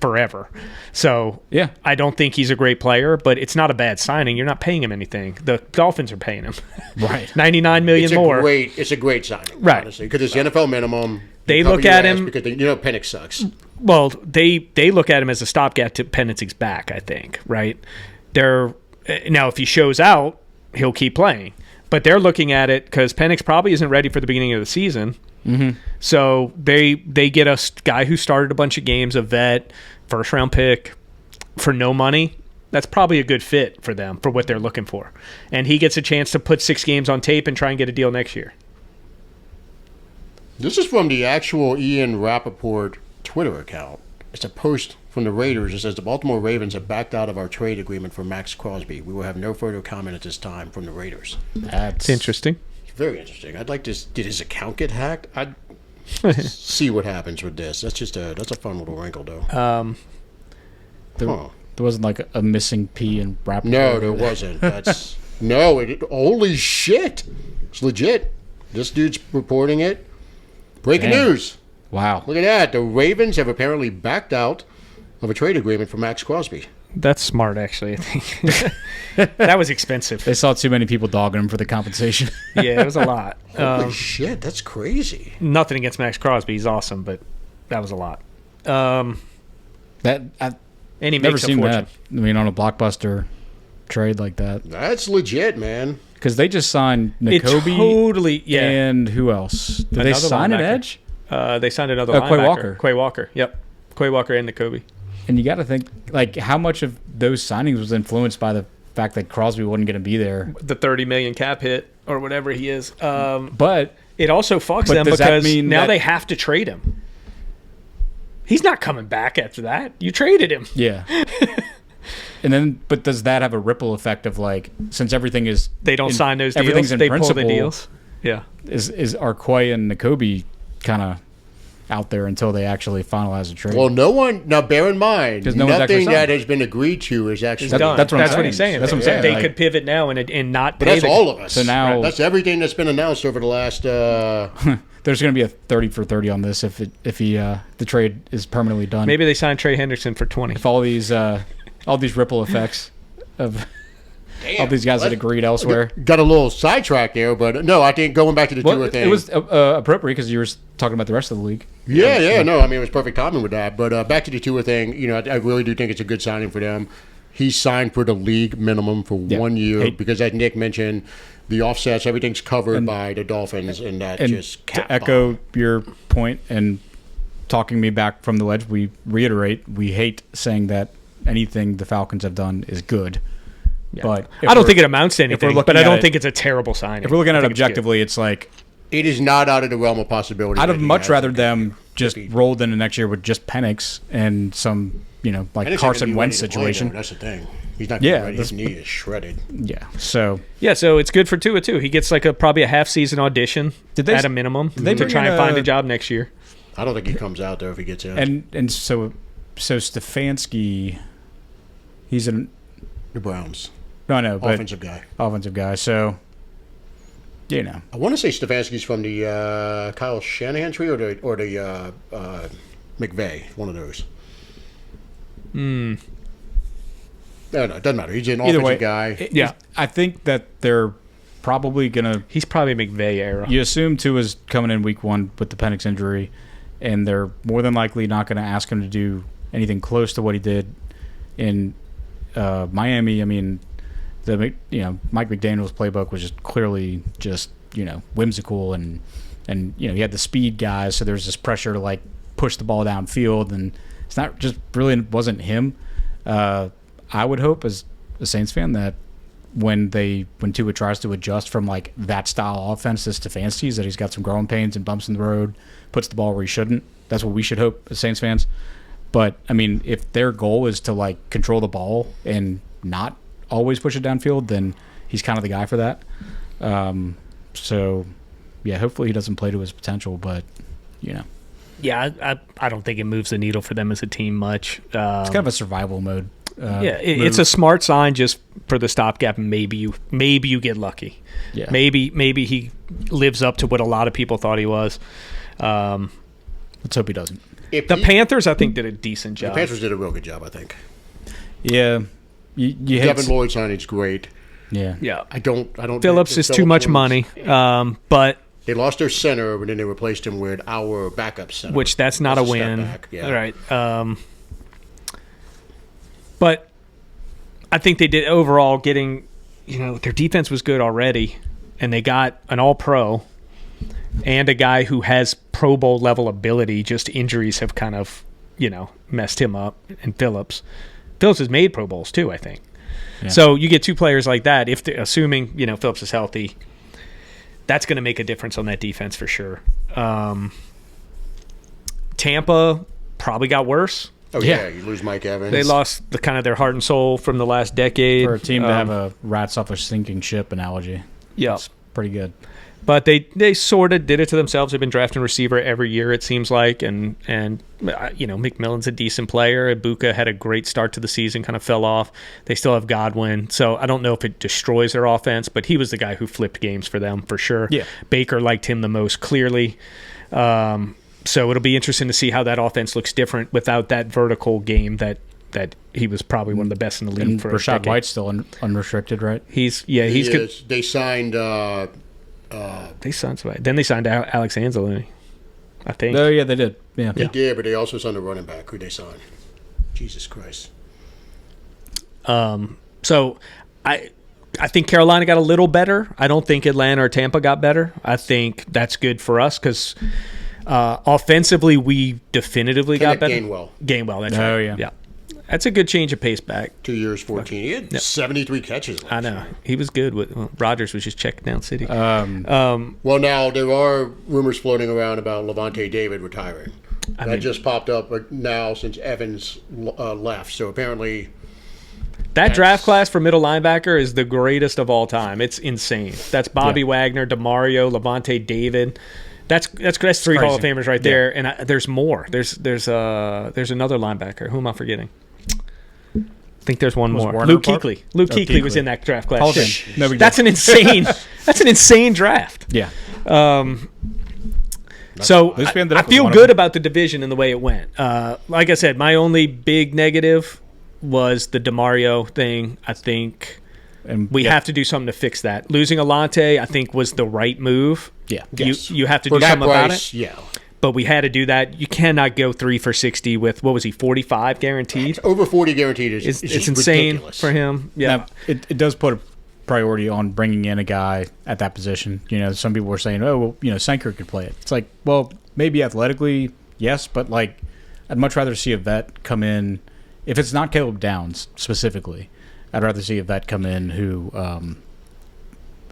forever. So yeah. I don't think he's a great player, but it's not a bad signing. You're not paying him anything. The Dolphins are paying him Right. $99 million more. It's a great signing, Right. honestly, because it's the NFL minimum. They cover look your at ass him- because Penix sucks. Well, they look at him as a stopgap to Penix's back, I think, right? Now, if he shows out, he'll keep playing. But they're looking at it because Penix probably isn't ready for the beginning of the season. Mm-hmm. So they get a guy who started a bunch of games, a vet, first-round pick, for no money. That's probably a good fit for them, for what they're looking for. And he gets a chance to put 6 games on tape and try and get a deal next year. This is from the actual Ian Rappaport Twitter account. It's a post from the Raiders. It says, the Baltimore Ravens have backed out of our trade agreement for Max Crosby. We will have no further comment at this time from the Raiders. That's interesting. It's very interesting. I'd like to... Did his account get hacked? I'd see what happens with this. That's a fun little wrinkle, though. There wasn't like a missing P in rap. No, there wasn't. That's... No, holy shit. It's legit. This dude's reporting it. Breaking Damn. news. Wow. Look at that. The Ravens have apparently backed out of a trade agreement for Max Crosby. That's smart, actually. I think that was expensive. They saw too many people dogging him for the compensation. Yeah, it was a lot. Holy shit, that's crazy. Nothing against Max Crosby. He's awesome, but that was a lot. I've And he never makes a seen fortune. that. I mean, on a blockbuster trade like that. That's legit, man. Because they just signed It Nakobe totally, yeah. and who else? Did they Another sign an linebacker. edge? They signed another Quay linebacker. Walker. Quay Walker. Yep. Quay Walker and Nakobe. And you got to think, like, how much of those signings was influenced by the fact that Crosby wasn't going to be there? The $30 million cap hit or whatever he is. But It also fucks But them does that because mean now that- they have to trade him. He's not coming back after that. You traded him. yeah. And then, but does that have a ripple effect of, like, since everything is They don't sign those deals. everything's in They principle, pull the deals. Yeah. are Quay and Nakobe kind of out there until they actually finalize a trade? Well, no one. Now, bear in mind, 'Cause no one's actually nothing that signed. has been agreed to is actually Done. that's what I'm saying. he's saying. That's what I'm saying. They Like- could pivot now and not But pay that's the all of us. So now- Right? That's everything that's been announced over the last. There's going to be a 30 for 30 on this if the trade is permanently done. Maybe they signed Trey Henderson for 20. If all these ripple effects of all these guys that agreed elsewhere. Got a little sidetracked there, but no, I think going back to the Well, Tua thing. it was appropriate because you were talking about the rest of the league. Yeah, no, I mean, it was perfect timing with that. But back to the Tua thing, I really do think it's a good signing for them. He signed for the league minimum for 1 year Hey. because, as Nick mentioned, the offsets, everything's covered by the Dolphins, and that And just to cap echo bomb. your point and talking me back from the ledge, we reiterate we hate saying that anything the Falcons have done is good. But I don't think it amounts to anything, looking but I at don't it- think it's a terrible signing. if we're looking I at it think it's good. objectively, it's like It is not out of the realm of possibility. I'd that have he much has rather a- them just he- rolled into next year with just Penix and some, like And it's not gonna Carson be Wentz ready to play, situation. though. That's the thing. He's not Yeah, ready. His knee is shredded. Yeah. So Yeah, so it's good for Tua too. He gets like probably a half season audition they- at a minimum they to bring try in and find a- a job next year. I don't think he comes out there if he gets in. and so Stefanski, he's an the Browns no, but offensive guy. offensive guy. So I want to say Stefanski's from the Kyle Shanahan tree or the McVay, one of those. No, it doesn't matter. He's an either offensive way, guy. Yeah. I think that they're probably gonna. He's probably McVay era. You assume Tua's coming in week one with the Penix injury, and they're more than likely not going to ask him to do anything close to what he did in Miami. I mean, Mike McDaniel's playbook was just clearly just whimsical and he had the speed guys, so there's this pressure to like push the ball downfield, and it's not just really wasn't him. I would hope as a Saints fan that when Tua tries to adjust from like that style offense to Stefanski's, that he's got some growing pains and bumps in the road, puts the ball where he shouldn't. That's what we should hope as Saints fans. But I mean, if their goal is to like control the ball and not always push it downfield, then he's kind of the guy for that. So yeah, hopefully he doesn't play to his potential, but Yeah, I don't think it moves the needle for them as a team much. it's kind of a survival mode. It's a smart sign just for the stopgap. Maybe you get lucky. Yeah. Maybe he lives up to what a lot of people thought he was. Let's hope he doesn't. The Panthers, I think, did a decent The job. Panthers did a real good job, I think. Yeah, you hate Devin Lloyd signing's great. Yeah, Yeah, I don't. Phillips think is too much money, but They lost their center, but then they replaced him with our backup center, which that's not a step win. back, yeah. All right. But I think they did overall getting, their defense was good already, and they got an all-pro and a guy who has Pro Bowl level ability. Just injuries have kind of, messed him up. And Phillips has made Pro Bowls too, I think. Yeah. So you get two players like that. Assuming Phillips is healthy, that's going to make a difference on that defense for sure. Tampa probably got worse. Oh Yeah. yeah, you lose Mike Evans. They lost their heart and soul from the last decade. for a team to have a rats off a sinking ship analogy. Yeah. It's pretty good. But they sort of did it to themselves. They've been drafting receiver every year, it seems like, and McMillan's a decent player. Ibuka had a great start to the season, kind of fell off. They still have Godwin, so I don't know if it destroys their offense, but he was the guy who flipped games for them for sure. Yeah. Baker liked him the most clearly. So it'll be interesting to see how that offense looks different without that vertical game that he was probably one of the best in the league And for. Rashad White's still unrestricted, right? He's good. They signed. They signed somebody. Then they signed Alex Anzalone, I think. Oh yeah, they did. Yeah, They did, but they also signed a running back. Who they signed? Jesus Christ. So I think Carolina got a little better. I don't think Atlanta or Tampa got better. I think that's good for us because offensively we definitively got better. Gainwell, that's right. Oh yeah. That's a good change of pace back. 2 years, 14. He had 73 catches. I know. He was good. Rodgers was just checking down City. Well, now there are rumors floating around about Levante David retiring. That just popped up now since Evans left. So apparently, that draft class for middle linebacker is the greatest of all time. It's insane. That's Bobby Wagner, Demario, Levante David. That's three Hall of Famers right there. And there's more. There's another linebacker. Who am I forgetting? I think there's one more. Luke Kuechly. Luke Kuechly was in that draft class. That's an insane draft. Yeah. So I feel good about the division and the way it went. Like I said, my only big negative was the Demario thing. I think we have to do something to fix that. Losing Alante, I think, was the right move. Yeah. You have to do something about it. Yeah. But we had to do that. You cannot go 3 for 60 with, what was he, 45 guaranteed? Over 40 guaranteed is it's insane ridiculous for him. Yeah. Now, it does put a priority on bringing in a guy at that position. Some people were saying, oh, well, Sanker could play it. It's like, well, maybe athletically, yes, but like I'd much rather see a vet come in. If it's not Caleb Downs specifically, I'd rather see a vet come in who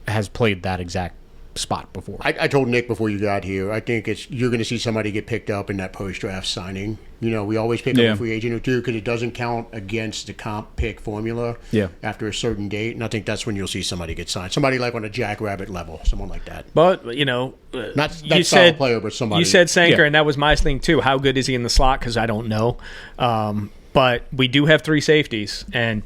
has played that exact spot before. I told Nick before you got here, I think you're going to see somebody get picked up in that post-draft signing. We always pick up a free agent or two because it doesn't count against the comp pick formula after a certain date, and I think that's when you'll see somebody get signed. Somebody like on a Jack Rabbit level, someone like that. But, not that style player, but somebody. You said Sanker, and that was my thing too. How good is he in the slot? Because I don't know. But we do have 3 safeties, and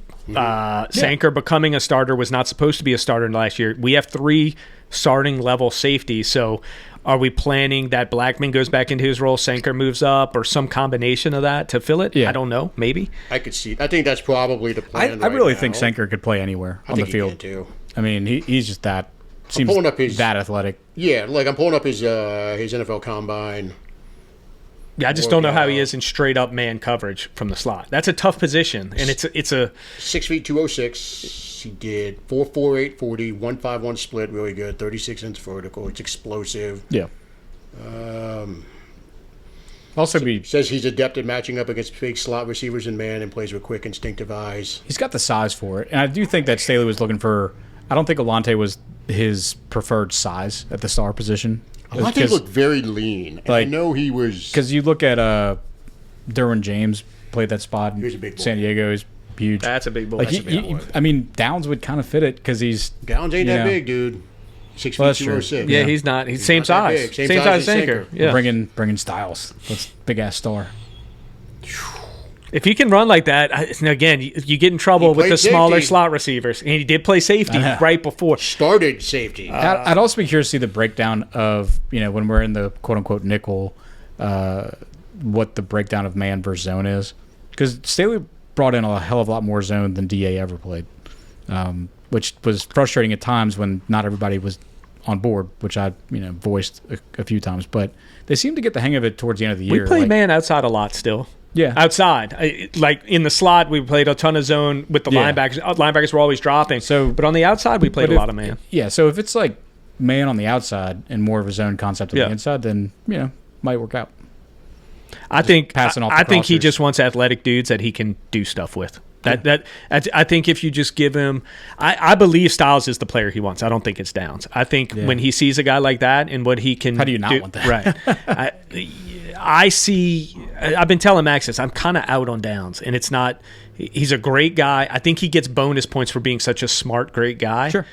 Sanker becoming a starter was not supposed to be a starter last year. We have 3 starting level safety. So are we planning that Blackman goes back into his role, Sanker moves up, or some combination of that to fill it? I don't know. Maybe. I could see. I think that's probably the plan. I really think Sanker could play anywhere on the field. He can too. I mean, he's just that. Seems that athletic. Yeah, like I'm pulling up his NFL combine. Yeah, I just don't know how he is in straight up man coverage from the slot. That's a tough position, and it's a 6 feet 206. He did 4.48 40, 1.51 split, really good. 36-inch vertical. It's explosive. Yeah. Says he's adept at matching up against big slot receivers in man and plays with quick, instinctive eyes. He's got the size for it, and I do think that Staley was looking for. I don't think Alante was his preferred size at the star position. Alante looked very lean. And I know he was because you look at Derwin James played that spot. He was a big boy. San Diego is huge. That's a big boy. I mean, Downs would kind of fit it because he's Downs ain't that big, dude. 6 feet 206. Yeah, he's not. He's same size. Same size as Sanker. Yeah. Bringing Styles. That's big ass star. If he can run like that, again, you get in trouble with the smaller slot receivers. And he did play safety right before. Started safety. I'd also be curious to see the breakdown of, when we're in the quote-unquote nickel, what the breakdown of man versus zone is. Because Staley brought in a hell of a lot more zone than DA ever played, which was frustrating at times when not everybody was on board, which I voiced a few times. But they seemed to get the hang of it towards the end of the year. We play man outside a lot still. Yeah. Outside. Like in the slot, we played a ton of zone with the linebackers. Linebackers were always dropping. But on the outside, we played a lot of man. Yeah, so if it's like man on the outside and more of a zone concept on the inside, then, might work out. I think he just wants athletic dudes that he can do stuff with. I think if you just give him, I believe Styles is the player he wants. I don't think it's Downs. I think when he sees a guy like that and what he can, how do you not want that? Right. I've been telling Max this. I'm kind of out on Downs, and it's not. He's a great guy. I think he gets bonus points for being such a smart, great guy. Sure.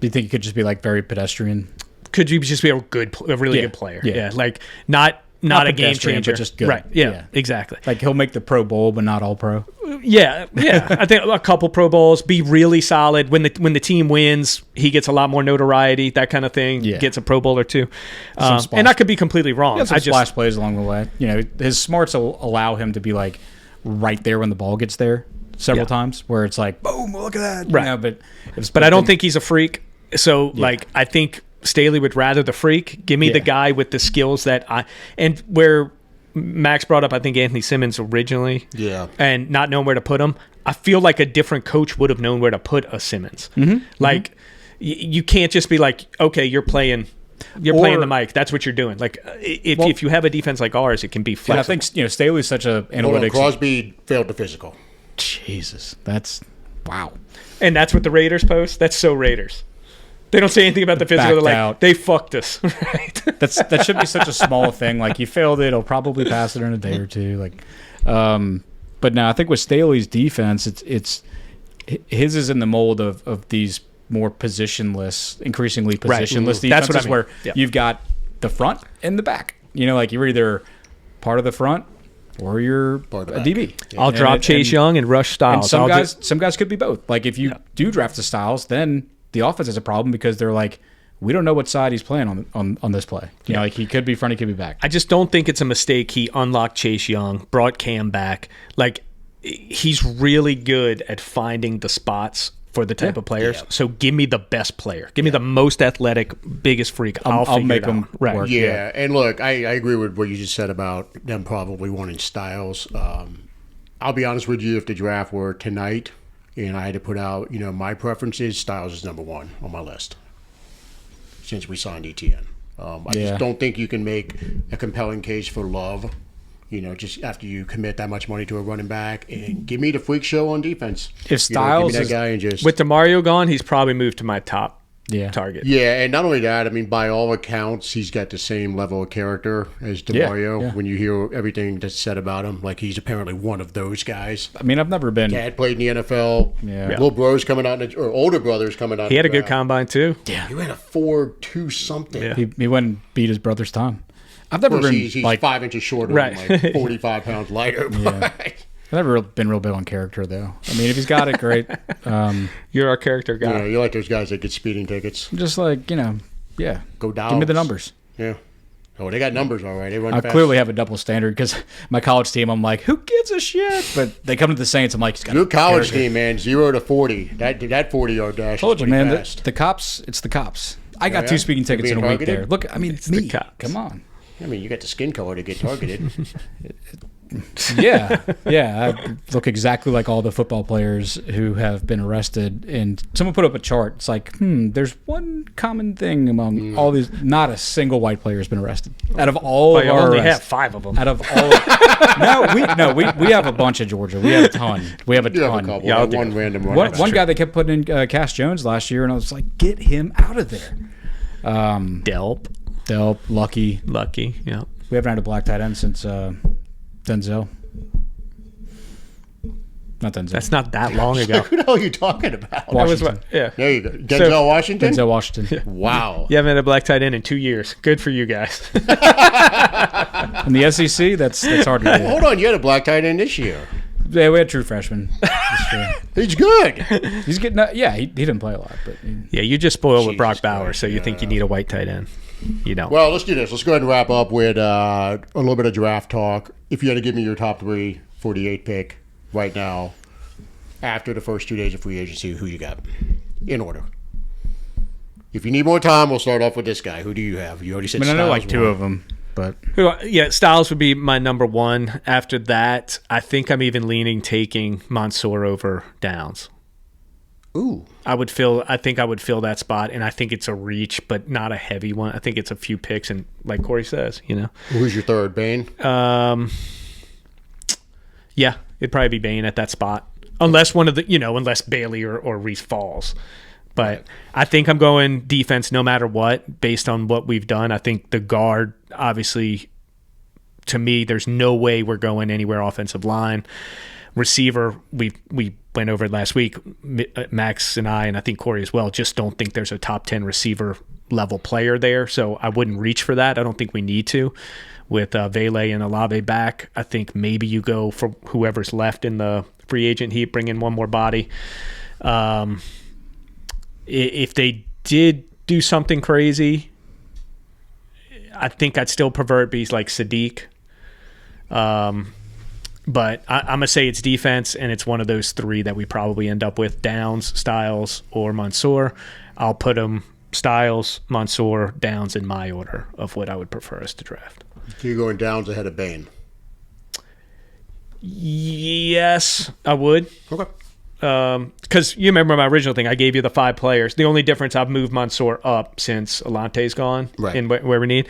Do you think he could just be like very pedestrian? Could you just be a really good player? Yeah, like not a game pedestrian, changer, but just good. Right? Yeah, exactly. Like he'll make the Pro Bowl, but not all pro. Yeah. I think a couple Pro Bowls, be really solid. When the team wins, he gets a lot more notoriety, that kind of thing. Yeah. Gets a Pro Bowl or two. Splash- And I could be completely wrong. He has some splash plays along the way. You know, his smarts will allow him to be like right there when the ball gets there several times, where it's like, boom, look at that. Right. You know, but I don't think he's a freak. So like, I think Staley would rather the freak. Give me the guy with the skills and where Max brought up, I think, Anthony Simmons originally. Yeah. And not knowing where to put him. I feel like a different coach would have known where to put a Simmons. Like, you can't just be like, okay, you're playing the mic. That's what you're doing. Like, if you have a defense like ours, it can be flexible. And I think, Staley's such a analytics. Crosby failed the physical. Jesus, that's wow. And that's what the Raiders post. That's so Raiders. They don't say anything about the physical. They're like, out. they fucked us. Right? That should be such a small thing. Like, you failed it, he'll probably pass it in a day or two. Like, but now I think with Staley's defense, it's his is in the mold of these more increasingly positionless defenses, That's what I mean. where you've got the front and the back. Like you're either part of the front or you're a DB. Yeah. I'll drop Chase Young and rush Styles. And some guys could be both. Like if you do draft the Styles, then the offense has a problem because they're like, we don't know what side he's playing on this play. Like he could be front, he could be back. I just don't think it's a mistake he unlocked Chase Young, brought Cam back. Like, he's really good at finding the spots for the type of players. So give me the best player. Give me the most athletic, biggest freak. I'll make it out. him right. work. Yeah, and look, I agree with what you just said about them probably wanting Styles. I'll be honest with you, if the draft were tonight and I had to put out, my preferences, Styles is number one on my list since we signed ETN. I just don't think you can make a compelling case for Love, just after you commit that much money to a running back, and give me the freak show on defense. If Styles give me that guy and just With Demario gone, he's probably moved to my top target. Yeah, and not only that, I mean, by all accounts, he's got the same level of character as Demario. Yeah. When you hear everything that's said about him, like he's apparently one of those guys. I mean, I've never been. Dad played in the NFL. Yeah. Little bro's coming out, or older brother's coming out. He had a good combine, too. Yeah, he ran a 4.2 something. Yeah. He went and beat his brother's time. I've never been He's like 5 inches shorter, Right. and like 45 pounds lighter. Yeah. I've never been real big on character though. I mean, if he's got it, great. You're our character guy. You like those guys that get speeding tickets. Just like Go down. Give me the numbers. Yeah. Oh, they got numbers all right. They run I fast. clearly have a double standard because my college team, I'm like, who gives a shit? But they come to the Saints, I'm like, he's got Your college character. team, man, 0 to 40. That 40-yard dash. Told is you, pretty man. fast. The cops. It's the cops. I got yeah? 2 speeding They're tickets in a being week targeted? there. Look, I mean, It's me. the cops. Come on. I mean, you got the skin color to get targeted. Yeah. I look exactly like all the football players who have been arrested. And someone put up a chart. It's like, there's one common thing among all these. Not a single white player has been arrested. Out of all But of you our only arrests. have 5 of them. Out of all, we have a bunch of Georgia. We have a ton. We have a You have a ton. couple. Yeah, I'll one do. random one. One guy they kept putting in Cass Jones last year, and I was like, get him out of there. Delp, Lucky. Yeah. We haven't had a black tight end since Denzel. Not Denzel. That's not that long ago. Who the hell are you talking about? That was Washington. yeah. There you go. Denzel Washington? Denzel Washington. Wow. You haven't had a black tight end in 2 years. Good for you guys. In the SEC, that's hard to do. Hold on, you had a black tight end this year. Yeah, we had true freshmen. This year. He's good. He's getting. He didn't play a lot, but Yeah, you just spoiled with Brock Jesus Bauer, Christ, so you think you need a white tight end. You don't. Well, let's do this. Let's go ahead and wrap up with a little bit of draft talk. If you had to give me your top 3 for the 8th pick right now, after the first 2 days of free agency, who you got? In order. If you need more time, we'll start off with this guy. Who do you have? You already said I know Styles like 2 one. of them, but Yeah, Styles would be my number 1. After that, I think I'm even leaning taking Mansour over Downs. Ooh. I think I would fill that spot, and I think it's a reach, but not a heavy one. I think it's a few picks, and like Corey says, Who's your third, Bane? Yeah, it'd probably be Bain at that spot, unless one of the unless Bailey or Reese falls. But I think I'm going defense no matter what, based on what we've done. I think the guard, obviously, to me, there's no way we're going anywhere offensive line. Receiver, we went over it last week. Max and I think Corey as well, just don't think there's a top 10 receiver level player there. So I wouldn't reach for that. I don't think we need to. With Vele and Olave back, I think maybe you go for whoever's left in the free agent heap, bring in one more body. If they did do something crazy, I think I'd still prefer it be like Sadiq. But I'm going to say it's defense, and it's one of those three that we probably end up with, Downs, Styles, or Mansour. I'll put them Styles, Mansour, Downs in my order of what I would prefer us to draft. So you're going Downs ahead of Bain? Yes, I would. Okay. Because you remember my original thing, I gave you the 5 players. The only difference, I've moved Mansour up since Alante's gone, right, in where we need.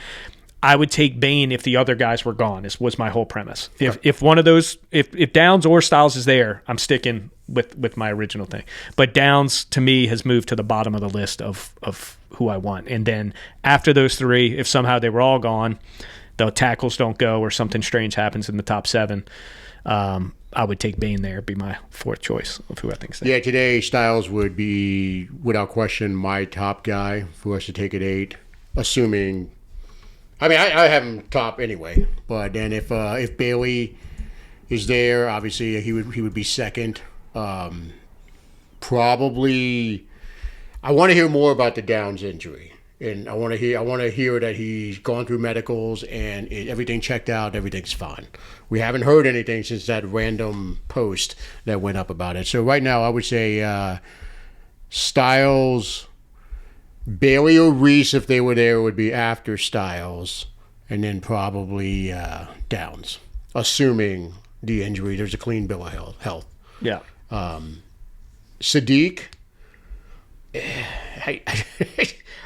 I would take Bain if the other guys were gone, was my whole premise. If one of those, if Downs or Styles is there, I'm sticking with my original thing. But Downs, to me, has moved to the bottom of the list of who I want. And then after those 3, if somehow they were all gone, the tackles don't go or something strange happens in the top 7, I would take Bain there, be my 4th choice of who I think is there. Yeah, today Styles would be, without question, my top guy for us to take at 8, assuming... I mean, I have him top anyway, but then if Bailey is there, obviously he would be second. Probably, I want to hear more about the Downs injury, and I want to hear that he's gone through medicals and everything checked out, everything's fine. We haven't heard anything since that random post that went up about it. So right now, I would say Styles. Bailey or Reese, if they were there, would be after Styles, and then probably Downs, assuming the injury. There's a clean bill of health. Yeah. Sadiq,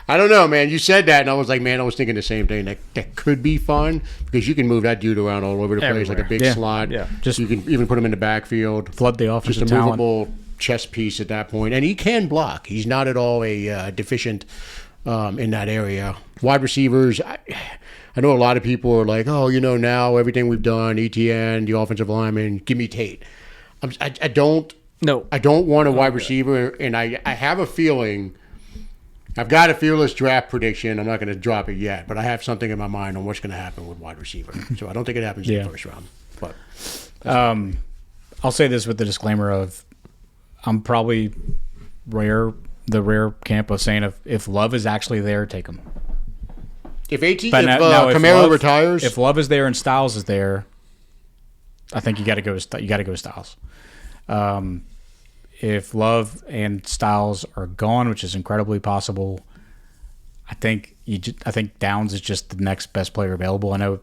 I don't know, man. You said that, and I was like, man, I was thinking the same thing. That could be fun because you can move that dude around all over the place, everywhere. like a big slot. Yeah. Just you can even put him in the backfield. Flood the offensive Just a talent. movable chess piece at that point, and he can block. He's not at all a deficient in that area. Wide receivers, I know a lot of people are like, oh, now everything we've done, ETN, the offensive lineman, give me Tate. I don't want a wide receiver, and I have a feeling. I've got a fearless draft prediction. I'm not going to drop it yet, but I have something in my mind on what's going to happen with wide receiver. So I don't think it happens in the first round. But I'll say this with the disclaimer of I'm probably the rare camp of saying if Love is actually there, take him. If Camaro retires, if Love is there and Styles is there, I think you got to go with Styles. If Love and Styles are gone, which is incredibly possible, I think Downs is just the next best player available. I know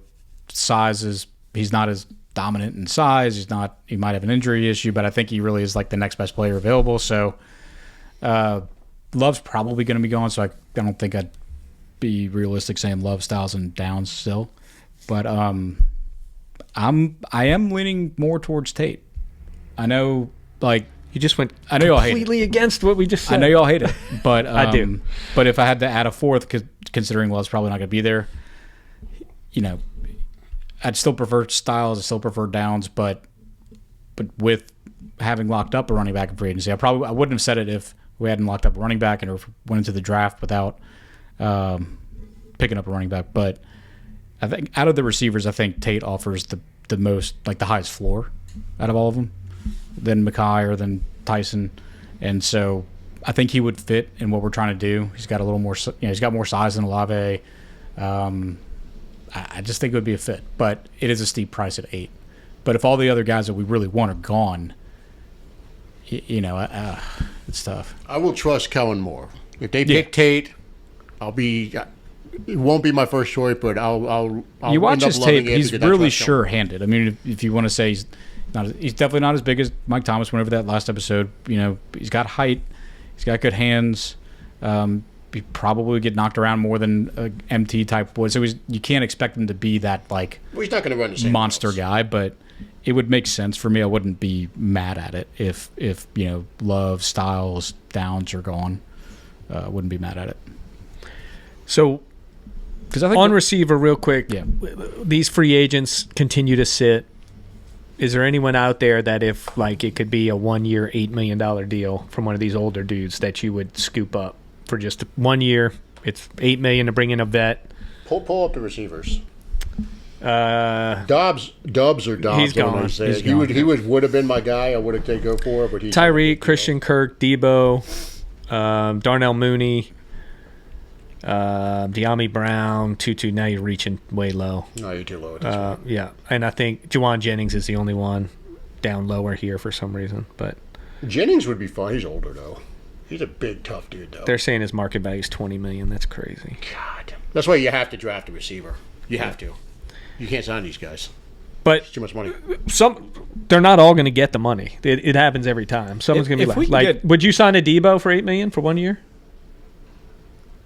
he's not as dominant in size. He might have an injury issue, but I think he really is like the next best player available. So Love's probably going to be gone. So I don't think I'd be realistic saying Love, Styles, and Downs still. But I am leaning more towards Tate. I know, like You just went I know y'all hate completely against what we just said. I know y'all hate it, but I do. But if I had to add a 4th, considering Love's probably not going to be there, I'd still prefer Styles. I still prefer Downs, but with having locked up a running back in free agency, I wouldn't have said it if we hadn't locked up a running back and or went into the draft without picking up a running back. But I think out of the receivers, I think Tate offers the most, like the highest floor out of all of them, than Mekhi or than Tyson, and so I think he would fit in what we're trying to do. He's got a little more, he's got more size than Olave. I just think it would be a fit, but it is a steep price at 8. But if all the other guys that we really want are gone, it's tough. I will trust Kellen Moore. If they pick Tate, it won't be my first choice, but I'll you watch end up his loving tape, it he's because I really trust Kellen. sure-handed. I mean, if you want to say he's definitely not as big as Mike Thomas went over that last episode. He's got height, he's got good hands. He probably would get knocked around more than a MT type would. So you can't expect him to be that like He's not going to run the same monster routes. guy, but it would make sense for me. I wouldn't be mad at it if Love, Styles, Downs are gone. I wouldn't be mad at it. So, because I think on receiver, real quick, Yeah. these free agents continue to sit. Is there anyone out there that if like it could be a 1 year, $8 million deal from one of these older dudes that you would scoop up for just 1 year? It's $8 million to bring in a vet. Pull up the receivers. He's Dubs or Dobbs. He's gone. He would have been my guy. I would have taken go for it, but he's Tyreek, Christian Kirk, Debo, Darnell Mooney, De'Ami Brown, Tutu. Now you're reaching way low. No, you're too low at this point. Yeah, and I think Juwan Jennings is the only one down lower here for some reason. But Jennings would be fun. He's older though. He's a big, tough dude though. they're saying his market value is $20 million. That's crazy. God, that's why you have to draft a receiver. You have to. You can't sign these guys. But It's too much money. they're not all going to get the money. It happens every time. Someone's going to be like, would you sign a Debo for $8 million for 1 year?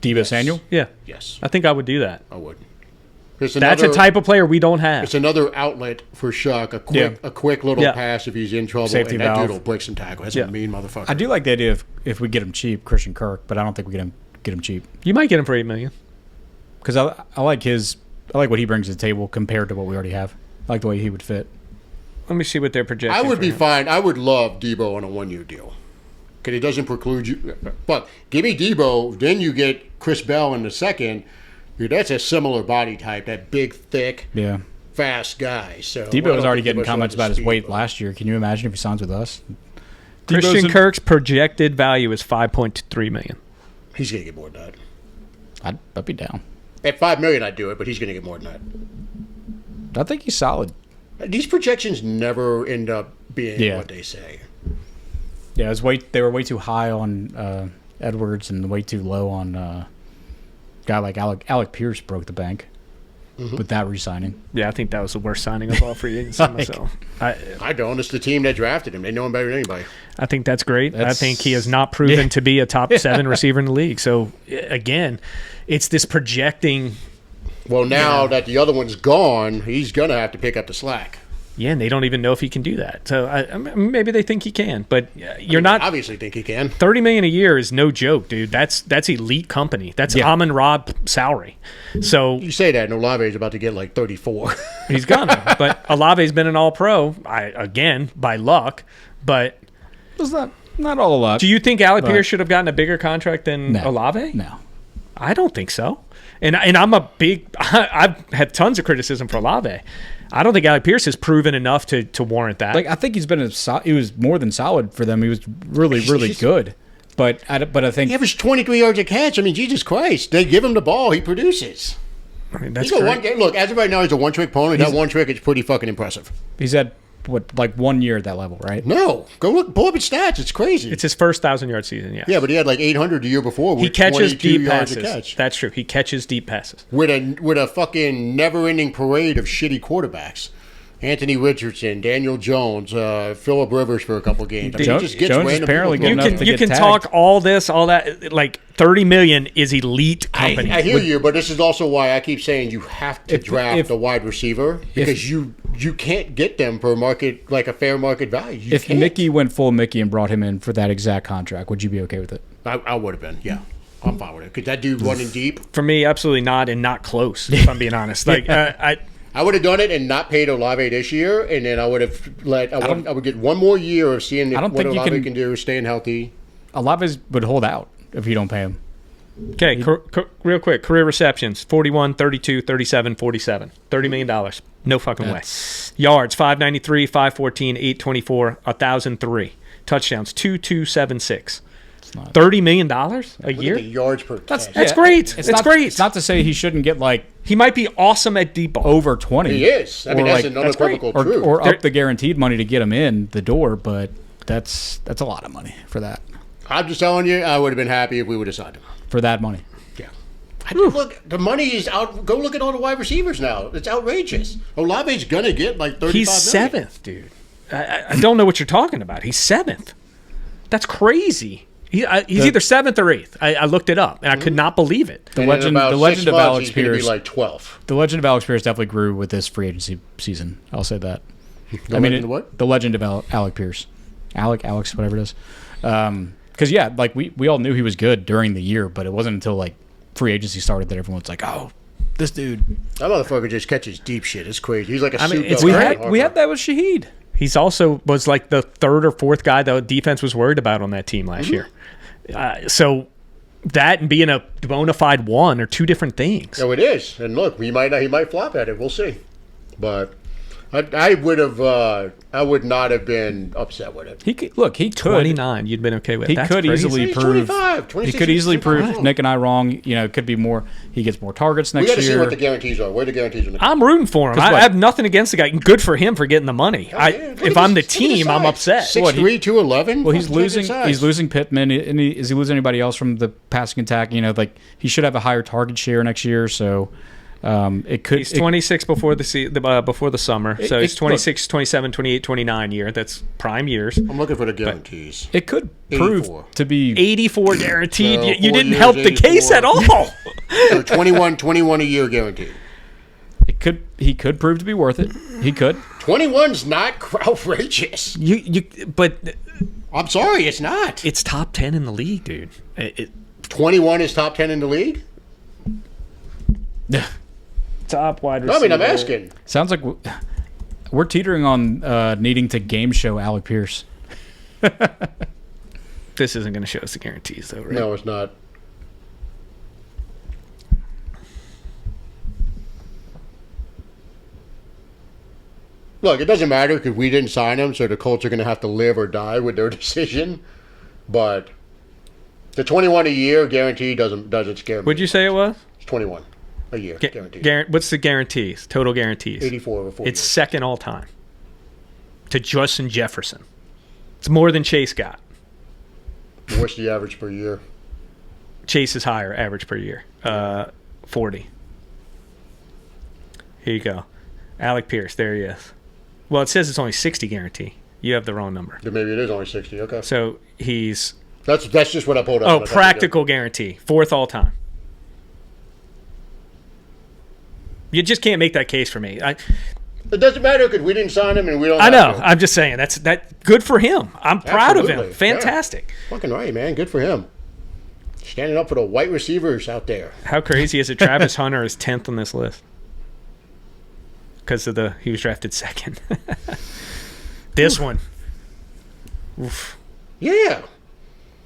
Debo Samuel? Yeah, Yes, I think I would do that. I would. That's a type of player we don't have. It's another outlet for Shuck. A quick little pass if he's in trouble, Safety and that valve. dude will break some tackle. That's a mean motherfucker. I do like the idea of if we get him cheap, Christian Kirk, but I don't think we get him cheap You might get him for $8 million. because I like what he brings to the table compared to what we already have. I like the way he would fit. Let me see what they're projecting. I would for be him. fine. I would love Debo on a 1 year deal because it doesn't preclude you. But give me Debo, then you get Chris Bell in the second. Dude, that's a similar body type. That big, thick, fast guy. So Debo was already getting much comments like about his speed, weight but- last year. Can you imagine if he signs with us? Christian Kirk's projected value is $5.3 million. He's gonna get more than that. I'd be down. At $5 million, I'd do it, but he's gonna get more than that. I think he's solid. These projections never end up being what they say. Yeah, they were way too high on Edwards and way too low on a guy like Alec Pierce broke the bank with that re-signing. Yeah, I think that was the worst signing of all free agency myself. I don't. It's the team that drafted him. They know him better than anybody. I think that's great. I think he has not proven to be a top 7 receiver in the league. So, again, it's this projecting. Well, now that the other one's gone, he's going to have to pick up the slack. Yeah, and they don't even know if he can do that. So maybe they think he can, but you're not. Obviously think he can. $30 million a year is no joke, dude. That's elite company. That's Amon Ra salary. So You say that, and Olave's about to get like 34. he's gonna. But Olave's been an All-Pro. Again by luck. But It's not all a lot. do you think Alec Pierce should have gotten a bigger contract than Olave? No. I don't think so. And I'm a big. I've had tons of criticism for Olave. I don't think Alec Pierce has proven enough to warrant that. Like I think he was more than solid for them. He was really good. But I think He averaged 23 yards a catch. I mean, Jesus Christ. They give him the ball, he produces. I mean, that's He's a great. look, as of right now, he's a one-trick pony. That one trick is pretty fucking impressive. he's had 1 year at that level, right? No. Go look, pull up his stats. It's crazy. It's his first 1,000-yard season. Yeah. Yeah, but he had like 800 the year before with He catches 22 deep yards a passes. catch. That's true. He catches deep passes. With a fucking never-ending parade of shitty quarterbacks. Anthony Richardson, Daniel Jones, Phillip Rivers for a couple games. I mean, Jones- he just gets Jones is random apparently people good throwing enough it. to You get can tagged. talk all this, all that. Like $30 million is elite company. I hear you, but this is also why I keep saying you have to draft a wide receiver because you can't get them for a fair market value. You If can't. Mickey went full Mickey and brought him in for that exact contract, would you be okay with it? I would have been, yeah. I'm fine with it because that dude running deep. For me, absolutely not, and not close. If I'm being honest, like I would have done it and not paid Olave this year, and then I would have I would get one more year of seeing I don't what think you Olave can do, staying healthy. Olave's would hold out if you don't pay him. okay, real quick, career receptions: 41, 32, 37, 47. $30 million. No fucking way. Yards: 593, 514, 824, 1,003. Touchdowns: 2,276. $30 million a Look at year. the yards per catch. That's great. It's great. It's not to say he shouldn't get He might be awesome at deep ball. over 20. He is. I mean, Or that's like- another unequivocal truth. or up the guaranteed money to get him in the door, but that's a lot of money for that. I'm just telling you, I would have been happy if we would have signed him. For that money. Yeah. Look, the money is out. Go look at all the wide receivers now. It's outrageous. Olave's going to get like 35 He's million. 7th, dude. I don't know what you're talking about. He's 7th. That's crazy. He's either 7th or 8th. I looked it up, and I could not believe it. The And in legend about the 6 legend of months, Alex he's gonna Pierce be like 12. the legend of Alex Pierce definitely grew with this free agency season. I'll say that. Legend of what? The legend of Alec Pierce. Alex, whatever it is. Because like we all knew he was good during the year, but it wasn't until like free agency started that everyone's like, oh, this dude. That motherfucker just catches deep shit. It's crazy. He's like a I mean, souped it's up great. Harper. We had that with Shaheed. He's also was like the third or fourth guy the defense was worried about on that team last year. So that and being a bona fide one are two different things. So it is. And look, he might flop at it. We'll see. But I would not have been upset with it. He could 29, you'd been okay with. He That's could crazy. easily He's prove 25, he could easily 26, prove Nick and I wrong. You know, it could be more. He gets more targets We next got to see year. what the guarantees are. Where the guarantees are. I'm rooting for him. I what? have nothing against the guy. Good for him for getting the money. If I'm the team, I'm upset. 6'3", 211. Well, he's losing Pittman. Is he losing anybody else from the passing attack? You know, like he should have a higher target share next year. So it could. He's 26 before the summer. So he's 26, 27, 28, 29 year. That's prime years. I'm looking for the guarantees. It could prove 84. to be 84 guaranteed. So You 4 didn't years, help the 84. case at all. So 21 a year guaranteed. He could prove to be worth it. He could. 21's not outrageous. But I'm sorry, it's not. it's top 10 in the league, dude. 21 is top 10 in the league? Top wide No, receiver. I mean, I'm asking. Sounds like we're teetering on needing to game show Alec Pierce. This isn't going to show us the guarantees, though, right? No, it's not. Look, it doesn't matter because we didn't sign him, so the Colts are going to have to live or die with their decision. But the 21 a year guarantee doesn't scare me. What'd you say it was? It's 21 a year guaranteed. What's the guarantees? Total guarantees? 84 over 4 It's years. second all time to Justin Jefferson. It's more than Chase got. What's the average per year? Chase is higher average per year. 40. Here you go. Alec Pierce, there he is. Well, it says it's only 60 guarantee. You have the wrong number. Then maybe it is only 60. Okay. So he's That's just what I pulled up. oh, practical guarantee, fourth all time. You just can't make that case for me. It doesn't matter because we didn't sign him and we don't. I know. have to. I'm just saying that's good for him. I'm proud of him. Absolutely. Fantastic. Fucking right, man. Good for him. Standing up for the white receivers out there. How crazy is it? Travis Hunter is 10th on this list because of he was drafted second. This one, oof. Yeah.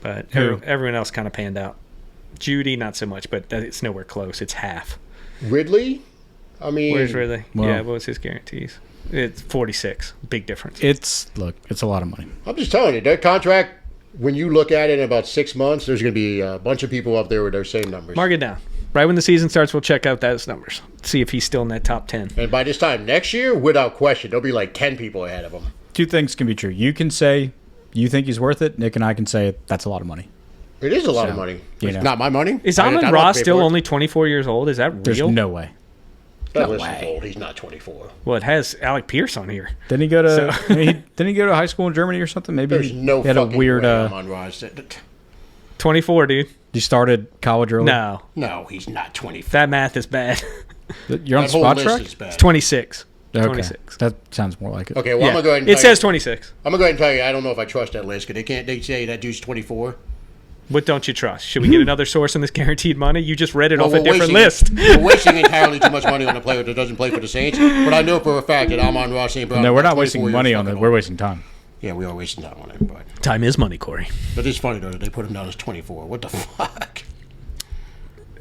But Who? everyone else kind of panned out. Judy, not so much, but it's nowhere close. It's half. Ridley? I mean, Where's Ridley? Well- Yeah, what was his guarantees? It's 46. Big difference. It's a lot of money. I'm just telling you, that contract, when you look at it in about 6 months, there's going to be a bunch of people up there with those same numbers. Mark it down. Right when the season starts, we'll check out those numbers. See if he's still in that top 10. And by this time next year, without question, there'll be like 10 people ahead of him. Two things can be true. You can say you think he's worth it. Nick and I can say that's a lot of money. It is a lot of So, money. you It's know. not my money. Is I Amon don't Ross pay still for it. only 24 years old? Is that There's real? no way. That no list is way. old. He's not 24. Well, it has Alec Pierce on here. Didn't he go to? Didn't he go to high school in Germany or something? Maybe There's no he had a fucking weird. way Amon Ross. 24, dude. He started college early. No, No, he's not 24. that math is bad. You're on That whole spot list track. is bad. It's 26. Okay. 26. That sounds more like it. Okay, well, Yeah. I'm going to go ahead and It tell says you. 26. I'm going to go ahead and tell you, I don't know if I trust that list because they say that dude's 24. What don't you trust? Should we get another source on this guaranteed money? You just read it Well, off a we're different wasting- list. We're wasting entirely too much money on a player that doesn't play for the Saints. But I know for a fact that Amon Ross St. Brown. No, we're is not 24 wasting years money on it. fucking We're old. wasting time. Yeah, we are wasting time on it. But Time is money, Corey. it's funny though that they put him down as 24. What the fuck?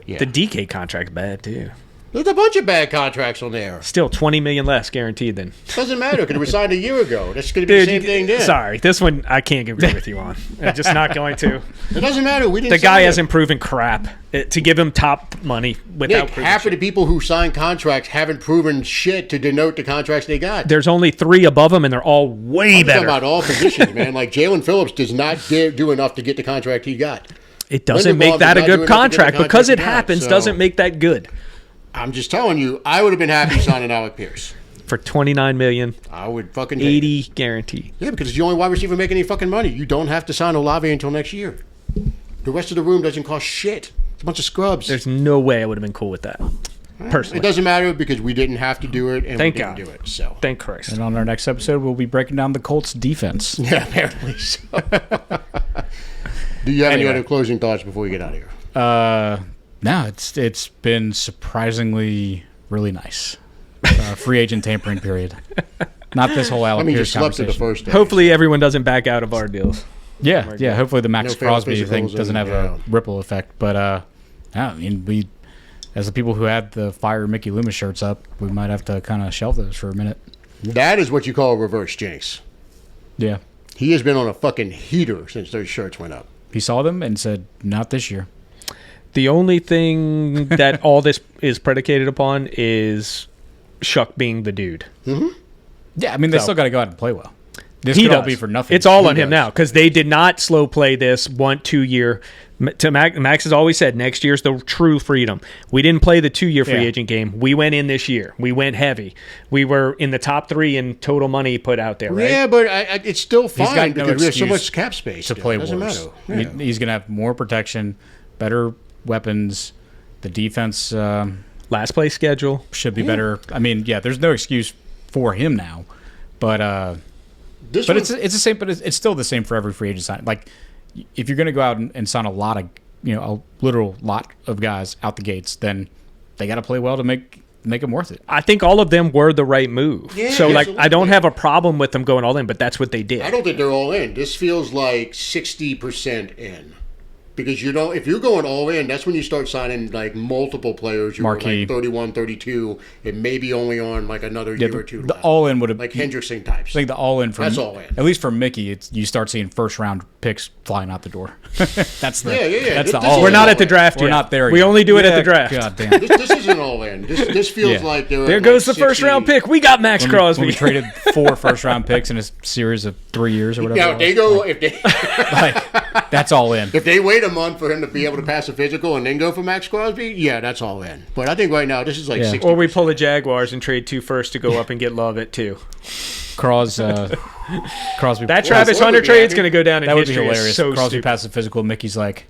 Yeah, The DK contract's bad, too. there's a bunch of bad contracts on there. Still $20 million less guaranteed than. Doesn't matter because it was signed a year ago. That's going to be the same thing then. Sorry, this one I can't agree with you on. I'm just not going to. It doesn't matter. We didn't. The guy sign hasn't him. proven crap to give him top money without Nick, proving half of the shit. people who sign contracts haven't proven shit to denote the contracts they got. There's only 3 above him, and they're all way I'm talking better. about all positions, man. Like Jalen Phillips does not do enough to get the contract he got. It doesn't Linderbaum make that a did not good do enough to get the contract. contract Because it he got, happens so- doesn't make that good. I'm just telling you, I would have been happy signing Alec Pierce. For $29 million, I would fucking take it. 80 guarantee. Yeah, because it's the only wide receiver making any fucking money. You don't have to sign Olave until next year. The rest of the room doesn't cost shit. It's a bunch of scrubs. There's no way I would have been cool with that. Personally. It doesn't matter because we didn't have to do it and Thank we didn't God. do it. So Thank Christ. And on our next episode, we'll be breaking down the Colts defense. yeah, apparently so. Do you have any Anyway. other closing thoughts before we get out of here? No, it's been surprisingly really nice. Free agent tampering period. Not this whole Alec I mean, you Pierce slept through the conversation. first day. Hopefully, everyone doesn't back out of our deals. Yeah. Hopefully, the Max No failed Crosby thing physicals doesn't have a and, ripple effect. But I mean, we, as the people who had the Fire Mickey Loomis shirts up, we might have to kind of shelve those for a minute. That is what you call a reverse jinx. Yeah. He has been on a fucking heater since those shirts went up. He saw them and said, "Not this year." The only thing that all this is predicated upon is Shuck being the dude. Yeah, I mean, they So- still got to go out and play well. This He could all does. be for nothing. It's all He on him does. now because they did not slow play this 1-2 year. Max has always said next year's the true freedom. We didn't play the 2-year free Yeah. agent game. We went in this year. We went heavy. We were in the top 3 in total money put out there, right? Yeah, but it's still He's fine got no because we have so excuse much cap space to play Doesn't worse. matter. Yeah. He's going to have more protection, better weapons. The defense Last play schedule. should be better. I mean, yeah, there's no excuse for him now, but This but one- it's the same. But it's still the same for every free agent sign. Like, if you're going to go out and sign a lot of, a literal lot of guys out the gates, then they got to play well to make them worth it. I think all of them were the right move. Yeah, so, like, I don't absolutely. have a problem with them going all in, but that's what they did. I don't think they're all in. This feels like 60% in. Because if you're going all in, that's when you start signing like multiple players. You're Marquee. like 31, 32, and maybe only on like another year or two. The left. all in would have like Hendrickson types. I think the all in for That's all in. At least for Mickey, you start seeing first round picks flying out the door. That's the Yeah. That's the This all. is We're not all at the in. draft We're yet. not there. We yet. only do it at Yeah, the draft. God damn. this isn't all in. This feels Yeah. like they're There at goes like the first 60. round pick. We got Max Crosby. When we traded 4 first round picks in a series of 3 years or whatever. Now it if they was. go if they Like, that's all in. if they wait a month for him to be able to pass a physical and then go for Max Crosby, yeah, that's all in. But I think right now this is like Yeah. 60. Or we pull the Jaguars and trade 2 firsts to go up and get Love at 2. Crosby. That Travis Well, Hunter would be trade's happy. going to go down in That would be history. It's hilarious. so Crosby stupid. passes the physical. Mickey's like,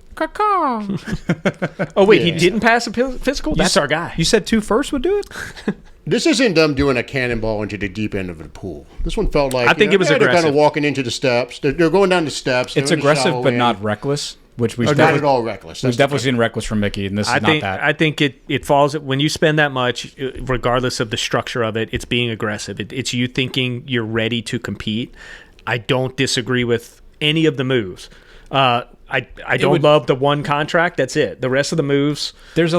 Oh, wait, he Yeah. didn't pass a physical? That's our guy. you said 2 firsts would do it? This isn't them doing a cannonball into the deep end of the pool. This one felt like I think it was they're kind aggressive. of walking into the steps. They're going down the steps. It's they're in the aggressive, shallow but end. not reckless, which we've Not definitely, at all reckless. we've That's definitely the seen reckless from Mickey, and this I is think not that. I think it falls when you spend that much, regardless of the structure of it. It's being aggressive. It's you thinking you're ready to compete. I don't disagree with any of the moves. I don't would- love the one contract. That's it. The rest of the moves. There's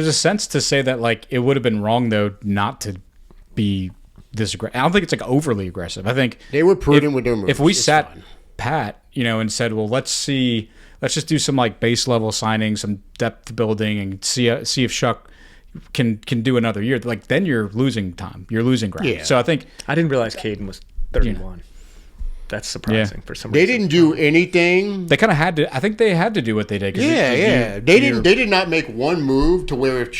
a sense to say that like it would have been wrong though not to be this aggressive. I don't think it's like overly aggressive. I think They were prudent with their moves. if we It's sat fine. pat, and said, well, let's just do some like base level signing, some depth building, and see if Shuck can do another year. Like then you're losing time. You're losing ground. Yeah. So I think I didn't realize Caden was 31. That's surprising for some They reason. didn't do anything. they kind of had to. I think they had to do what they did. 'Cause Yeah. They did not make one move to where if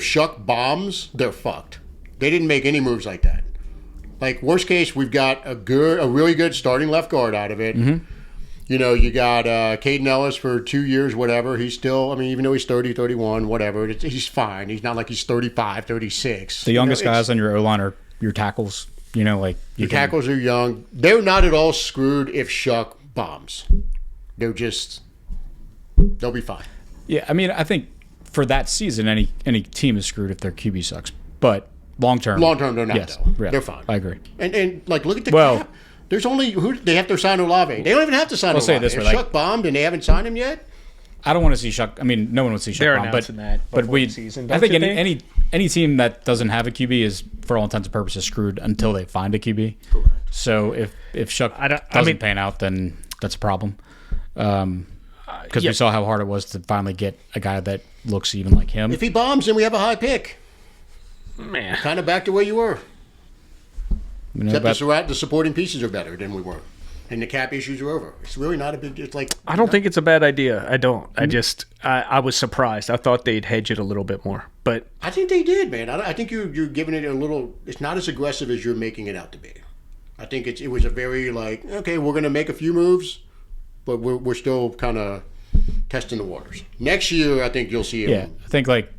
Shuck bombs, they're fucked. They didn't make any moves like that. Like worst case, we've got a really good starting left guard out of it. Mm-hmm. You got Caden Ellis for 2 years, whatever. He's still, I mean, even though he's 30, 31, whatever, he's fine. He's not like he's 35, 36. The youngest it's- guys on your O-line are your tackles. Like Your tackles are young. They're not at all screwed if Shuck bombs. They'll be fine. Yeah, I mean, I think for that season, any team is screwed if their QB sucks. But long term, They're not, yes, though. yeah, They're fine. I agree. And like, look at the Well- cap. There's only they have to sign Olave. They don't even have to sign I'll Olave. say it this If way, like- Shuck bombed and they haven't signed him yet, I don't want to see Shuck. I mean, no one would see Shuck They're bomb, announcing but that but before we. the season, I don't think you any team that doesn't have a QB is, for all intents and purposes, screwed until they find a QB. So if Shuck doesn't pan out, then that's a problem. Because Yeah. we saw how hard it was to finally get a guy that looks even like him. if he bombs, then we have a high pick. Man. Kind of back to where you were. Except but the supporting pieces are better than we were. And the cap issues are over. It's really not a big. It's like I don't think it's a bad idea. I don't. I was surprised. I thought they'd hedge it a little bit more. But I think they did, man. I think you're giving it a little. It's not as aggressive as you're making it out to be. I think it was a very like, okay, we're gonna make a few moves, but we're still kind of testing the waters. Next year, I think you'll see it. yeah, I think like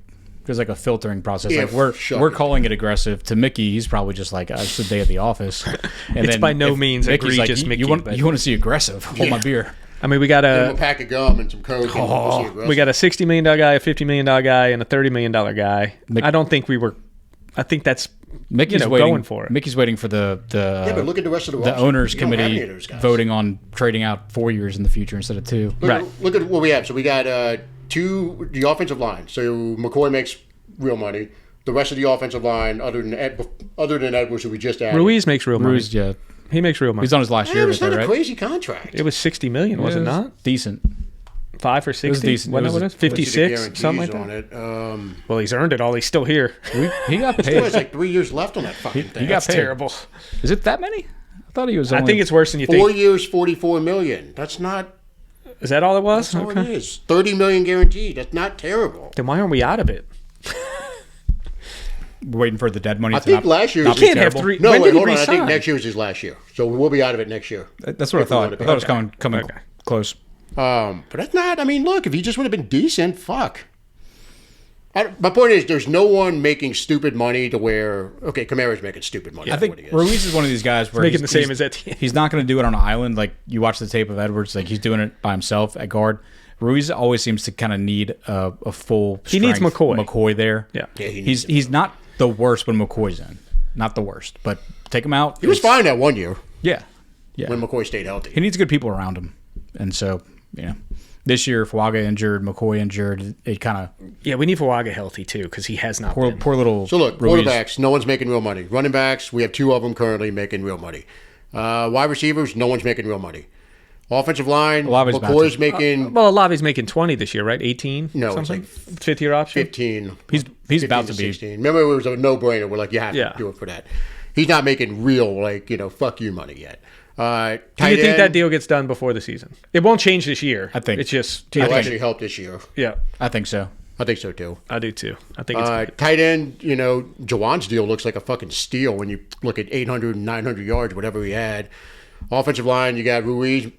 there's like a filtering process. Yeah, like Shuck we're it. calling it aggressive. To Mickey, he's probably just like, it's the day of the office. And It's then by no if means Mickey's egregious, like, Mickey, You want but- to see aggressive? Hold my Yeah. beer. I mean, we got Give him a a pack of gum and some coke. And we'll see aggressive. we got a $60 million guy, a $50 million guy, and a $30 million guy. I don't think we were. I think that's Mickey's going waiting for it. Mickey's waiting for the Yeah, but look at the rest of the the roster. owners You don't have any committee of those guys. voting on trading out 4 years in the future instead of 2. Look at what we have. So we got the offensive line. So McCoy makes real money. The rest of the offensive line, other than Edwards, who we just added. Ruiz makes real money. Ruiz, yeah, He makes real money. he's on his last Yeah, year it of was it, not though, a right? crazy contract. It was $60 million, was it not? Decent. 5 or 60? was decent. Wasn't It that was- what it is? Let's see the 56, guarantees something like on that. it. Well, he's earned it all. He's still here. He got Still paid. has like 3 years left on that fucking thing. He got That's paid. terrible. Is it that many? I thought he was. I Only, think it's worse than you 4 think. years, $44 million. That's not. Is that all it was? That's all it is. $30 million guaranteed. That's not terrible. Then why aren't we out of it? We're waiting for the dead money. I to think not, last year. not was- be You can't have terrible. 3. No, when wait, did he hold on. I think resign? next year is his last year, so we'll be out of it next year. That's what I If we thought. wanna I be- thought it was okay. coming Okay. close. But that's not. I mean, look, if he just would have been decent, fuck. My point is, there's no one making stupid money to where. Okay, Kamara's making stupid money. I That's think what he is. Ruiz is one of these guys where Making he's, the same he's- as Etienne. He's not going to do it on an island. Like you watch the tape of Edwards, like he's doing it by himself at guard. Ruiz always seems to kind of need a full. He needs strength McCoy. there. Yeah. Yeah, he needs he's not the worst when McCoy's in. Not the worst, but take him out. He was fine that 1 year Yeah. when McCoy stayed healthy. He needs good people around him, and so this year Fuaga injured, McCoy injured. It kind of Yeah, we need Fuaga healthy, too, because he has not been. poor little. So look, Ruiz. quarterbacks, no one's making real money. Running backs, we have 2 of them currently making real money. Wide receivers, no one's making real money. Offensive line, Olave's McCoy's about making Well, Olave's making 20 this year, right? 18? No, it's something? like Fifth-year option? 15. He's 15 about to be. 16. Remember, it was a no-brainer. We're like, you have Yeah. to do it for that. He's not making real, fuck you money yet. Do you think that deal gets done before the season? It won't change this year. I think- It's just... He'll actually help this year. Yeah, I think so. I think so, too. I do, too. I think it's... Tight end, Jawan's deal looks like a fucking steal when you look at 800 and 900 yards, whatever he had. Offensive line, you got Ruiz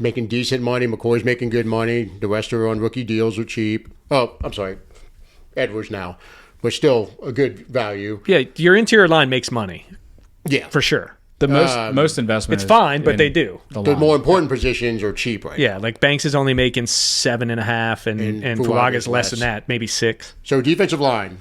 making decent money. McCoy's making good money. The rest are on rookie deals or cheap. Oh, I'm sorry. Edwards now. But still a good value. Yeah, your interior line makes money, Yeah. for sure. The most investment. It's is fine, but in they do. The The line. more important positions are cheap right now. Yeah, like Banks is only making 7.5, and Fuaga's less than that, maybe 6. So defensive line.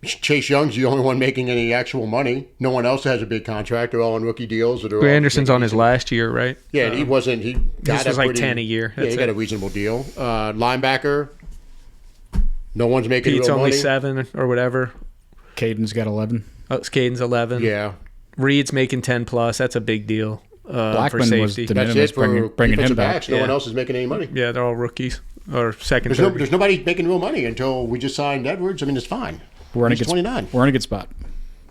Chase Young's the only one making any actual money. No one else has a big contract. They're all on rookie deals. Or Anderson's on his last year, right? Yeah, and he wasn't. He got was a like pretty- 10 a year. Yeah, That's he got it. a reasonable deal. Linebacker. No one's making Pete's real only money. 7 or whatever. Caden's got 11. Caden's 11. Yeah, Reed's making 10 plus. That's a big deal for Blackman was safety. de that's minimis, it for bringing him defensive back. backs. No Yeah. one else is making any money. Yeah, they're all rookies or second, There's, third. there's nobody making real money until we just signed Edwards. I mean, it's fine. We're in a He's good 29. We're in a good spot.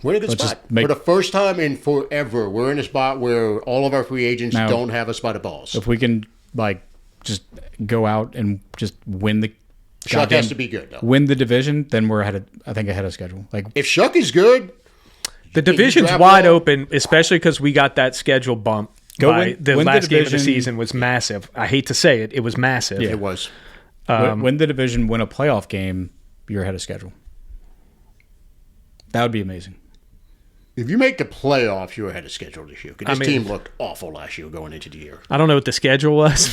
We're in a good Let's spot. just make- For the first time in forever, we're in a spot where all of our free agents Now- don't have a spot of balls. If we can just go out and just win the Shuck goddamn- has to be good, though. win the division, then we're ahead of schedule. Like If Shuck is good, The division's draft wide well. open, especially because we got that schedule bump. Go by win- the win the last game of the division. season was massive. I hate to say it, it was massive. Yeah. it was. win the division, win a playoff game, you're ahead of schedule. That would be amazing. If you make the playoffs, you're ahead of schedule this year. 'Cause this I mean- team looked awful last year going into the year. I don't know what the schedule was.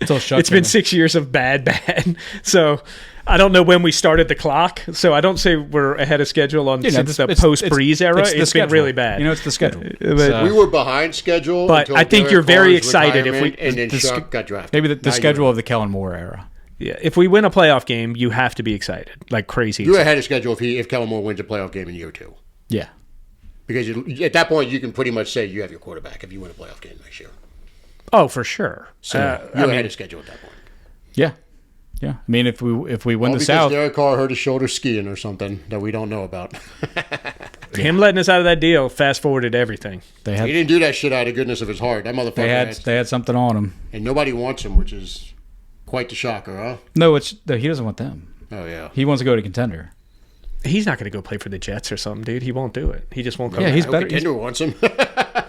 Until Shuck It's been came 6 years of bad. So I don't know when we started the clock. So I don't say we're ahead of schedule on in. since the It's- post Breeze era. it's the It's been schedule. really bad. It's the schedule. but- We were behind schedule, But until I think Derek you're very Carr's excited if we- retirement, and then the Shuck got drafted. Maybe the Now schedule of the Kellen Moore era. yeah, if we win a playoff game, you have to be excited, like crazy. You're ahead of schedule if Kellen Moore wins a playoff game in year 2. Yeah. Because at that point, you can pretty much say you have your quarterback if you win a playoff game next year. Oh, for sure. So you're ahead of schedule at that point. Yeah. Yeah. I mean, if we win All the because South, Derek Carr hurt his shoulder skiing or something that we don't know about. Him letting us out of that deal fast forwarded everything. they He had didn't do that shit out of goodness of his heart. That motherfucker they had something on him. and nobody wants him, which is quite the shocker, huh? No, he doesn't want them. Oh, yeah. He wants to go to contender. He's not going to go play for the Jets or something, dude. He won't do it. He just won't go. Yeah, back. he's I hope better. Contender wants him.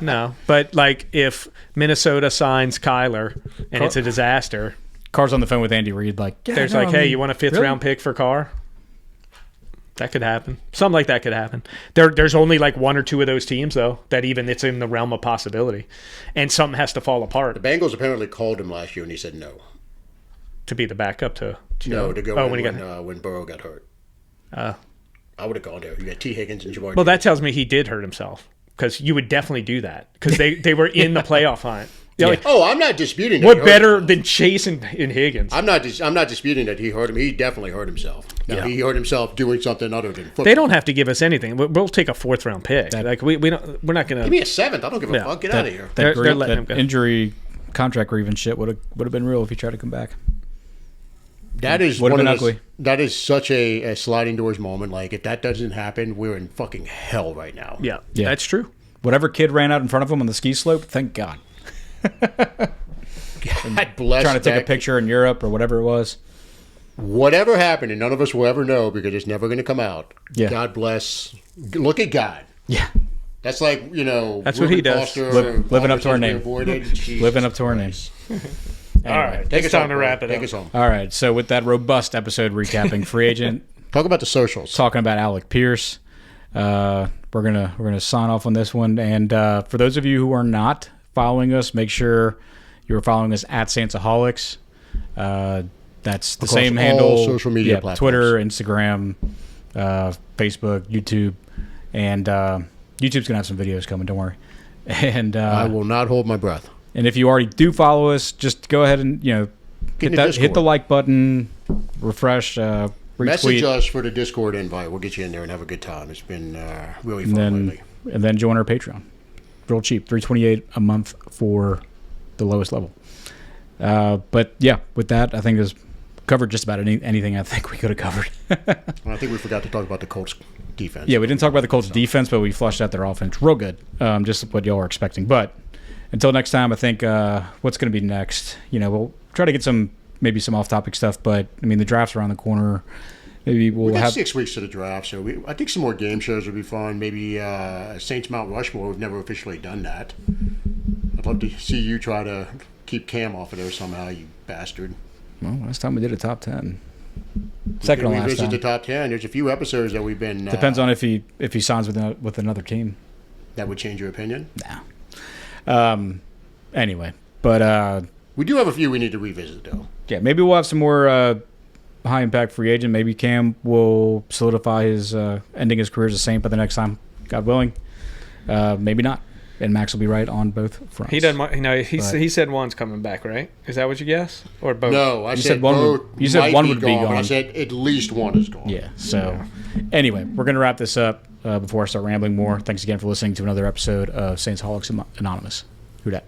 No, but like if Minnesota signs Kyler and it's a disaster, Carr's on the phone with Andy Reid. Like, yeah, there's no, like, I hey, mean, you want a 5th really? round pick for Carr? That could happen. Something like that could happen. There's only like 1 or 2 of those teams though that even it's in the realm of possibility, and something has to fall apart The Bengals apparently called him last year, and he said no. to be the backup to. No, to go Oh, in when he got. when Burrow got hurt. I would have gone there. You got T. Higgins and Jabari. Well, that tells me he did hurt himself because you would definitely do that because they were in the playoff hunt. Yeah. Like, I'm not disputing that. What better than Chase and Higgins? I'm not disputing that he hurt him. He definitely hurt himself. Now, he hurt himself doing something other than football. They don't have to give us anything. We'll take a 4th round pick. Like we don't. We're not going to give me a 7th. I don't give a fuck. Get out of here. That they're letting him that go. injury contract grievance shit would have been real if he tried to come back. That is Would've one been of those, ugly. That is such a sliding doors moment. Like if that doesn't happen, we're in fucking hell right now. Yeah, that's true. Whatever kid ran out in front of him on the ski slope, thank God. God bless. Trying to take a picture in Europe or whatever it was. Whatever happened, and none of us will ever know because it's never going to come out. Yeah. God bless. Look at God. Yeah. That's like, That's what he does. Living up to our name. Jesus Living up to our name. All right, Take it's us time home, to bro. wrap it Take up. us home. All right. So with that robust episode recapping free agent, Talk about the socials. talking about Alec Pierce, we're gonna sign off on this one. And for those of you who are not following us, make sure you're following us at Saintsaholics. That's the Across same all handle. social media platforms. Twitter, Instagram, Facebook, YouTube, and YouTube's gonna have some videos coming. Don't worry. And I will not hold my breath. and if you already do follow us, just go ahead and Get in the hit Discord. the like button, refresh, retweet. Message us for the Discord invite. We'll get you in there and have a good time. It's been really fun lately. And then join our Patreon. Real cheap, $3.28 a month for the lowest level. But yeah, with that, I think it's covered just about anything I think we could have covered. I think we forgot to talk about the Colts defense. Yeah, we didn't talk about the Colts defense, but we flushed out their offense real good. Just what y'all are expecting. But until next time, I think what's going to be next? We'll try to get maybe some off-topic stuff. But I mean, the draft's around the corner. Maybe We got have 6 weeks to the draft, so I think some more game shows would be fun. Maybe Saints Mount Rushmore. We've never officially done that. I'd love to see you try to keep Cam off of there somehow, you bastard. Well, last time we did a top 10. Second to We last revisit time. the top 10. There's a few episodes that we've been. Depends on if he signs with another team. That would change your opinion. Nah. Anyway, but We do have a few we need to revisit, though. yeah, maybe we'll have some more high impact free agent. Maybe Cam will solidify his ending his career as a Saint by the next time, God willing. Maybe not, and Max will be right on both fronts. He doesn't. He said one's coming back, right? Is that what you guess, or both? No, I You said said one both. would- you said might one would be but I gone. said at least one is gone. Yeah. So anyway, we're gonna wrap this up before I start rambling more. Thanks again for listening to another episode of Saintsaholics Anonymous. Who dat?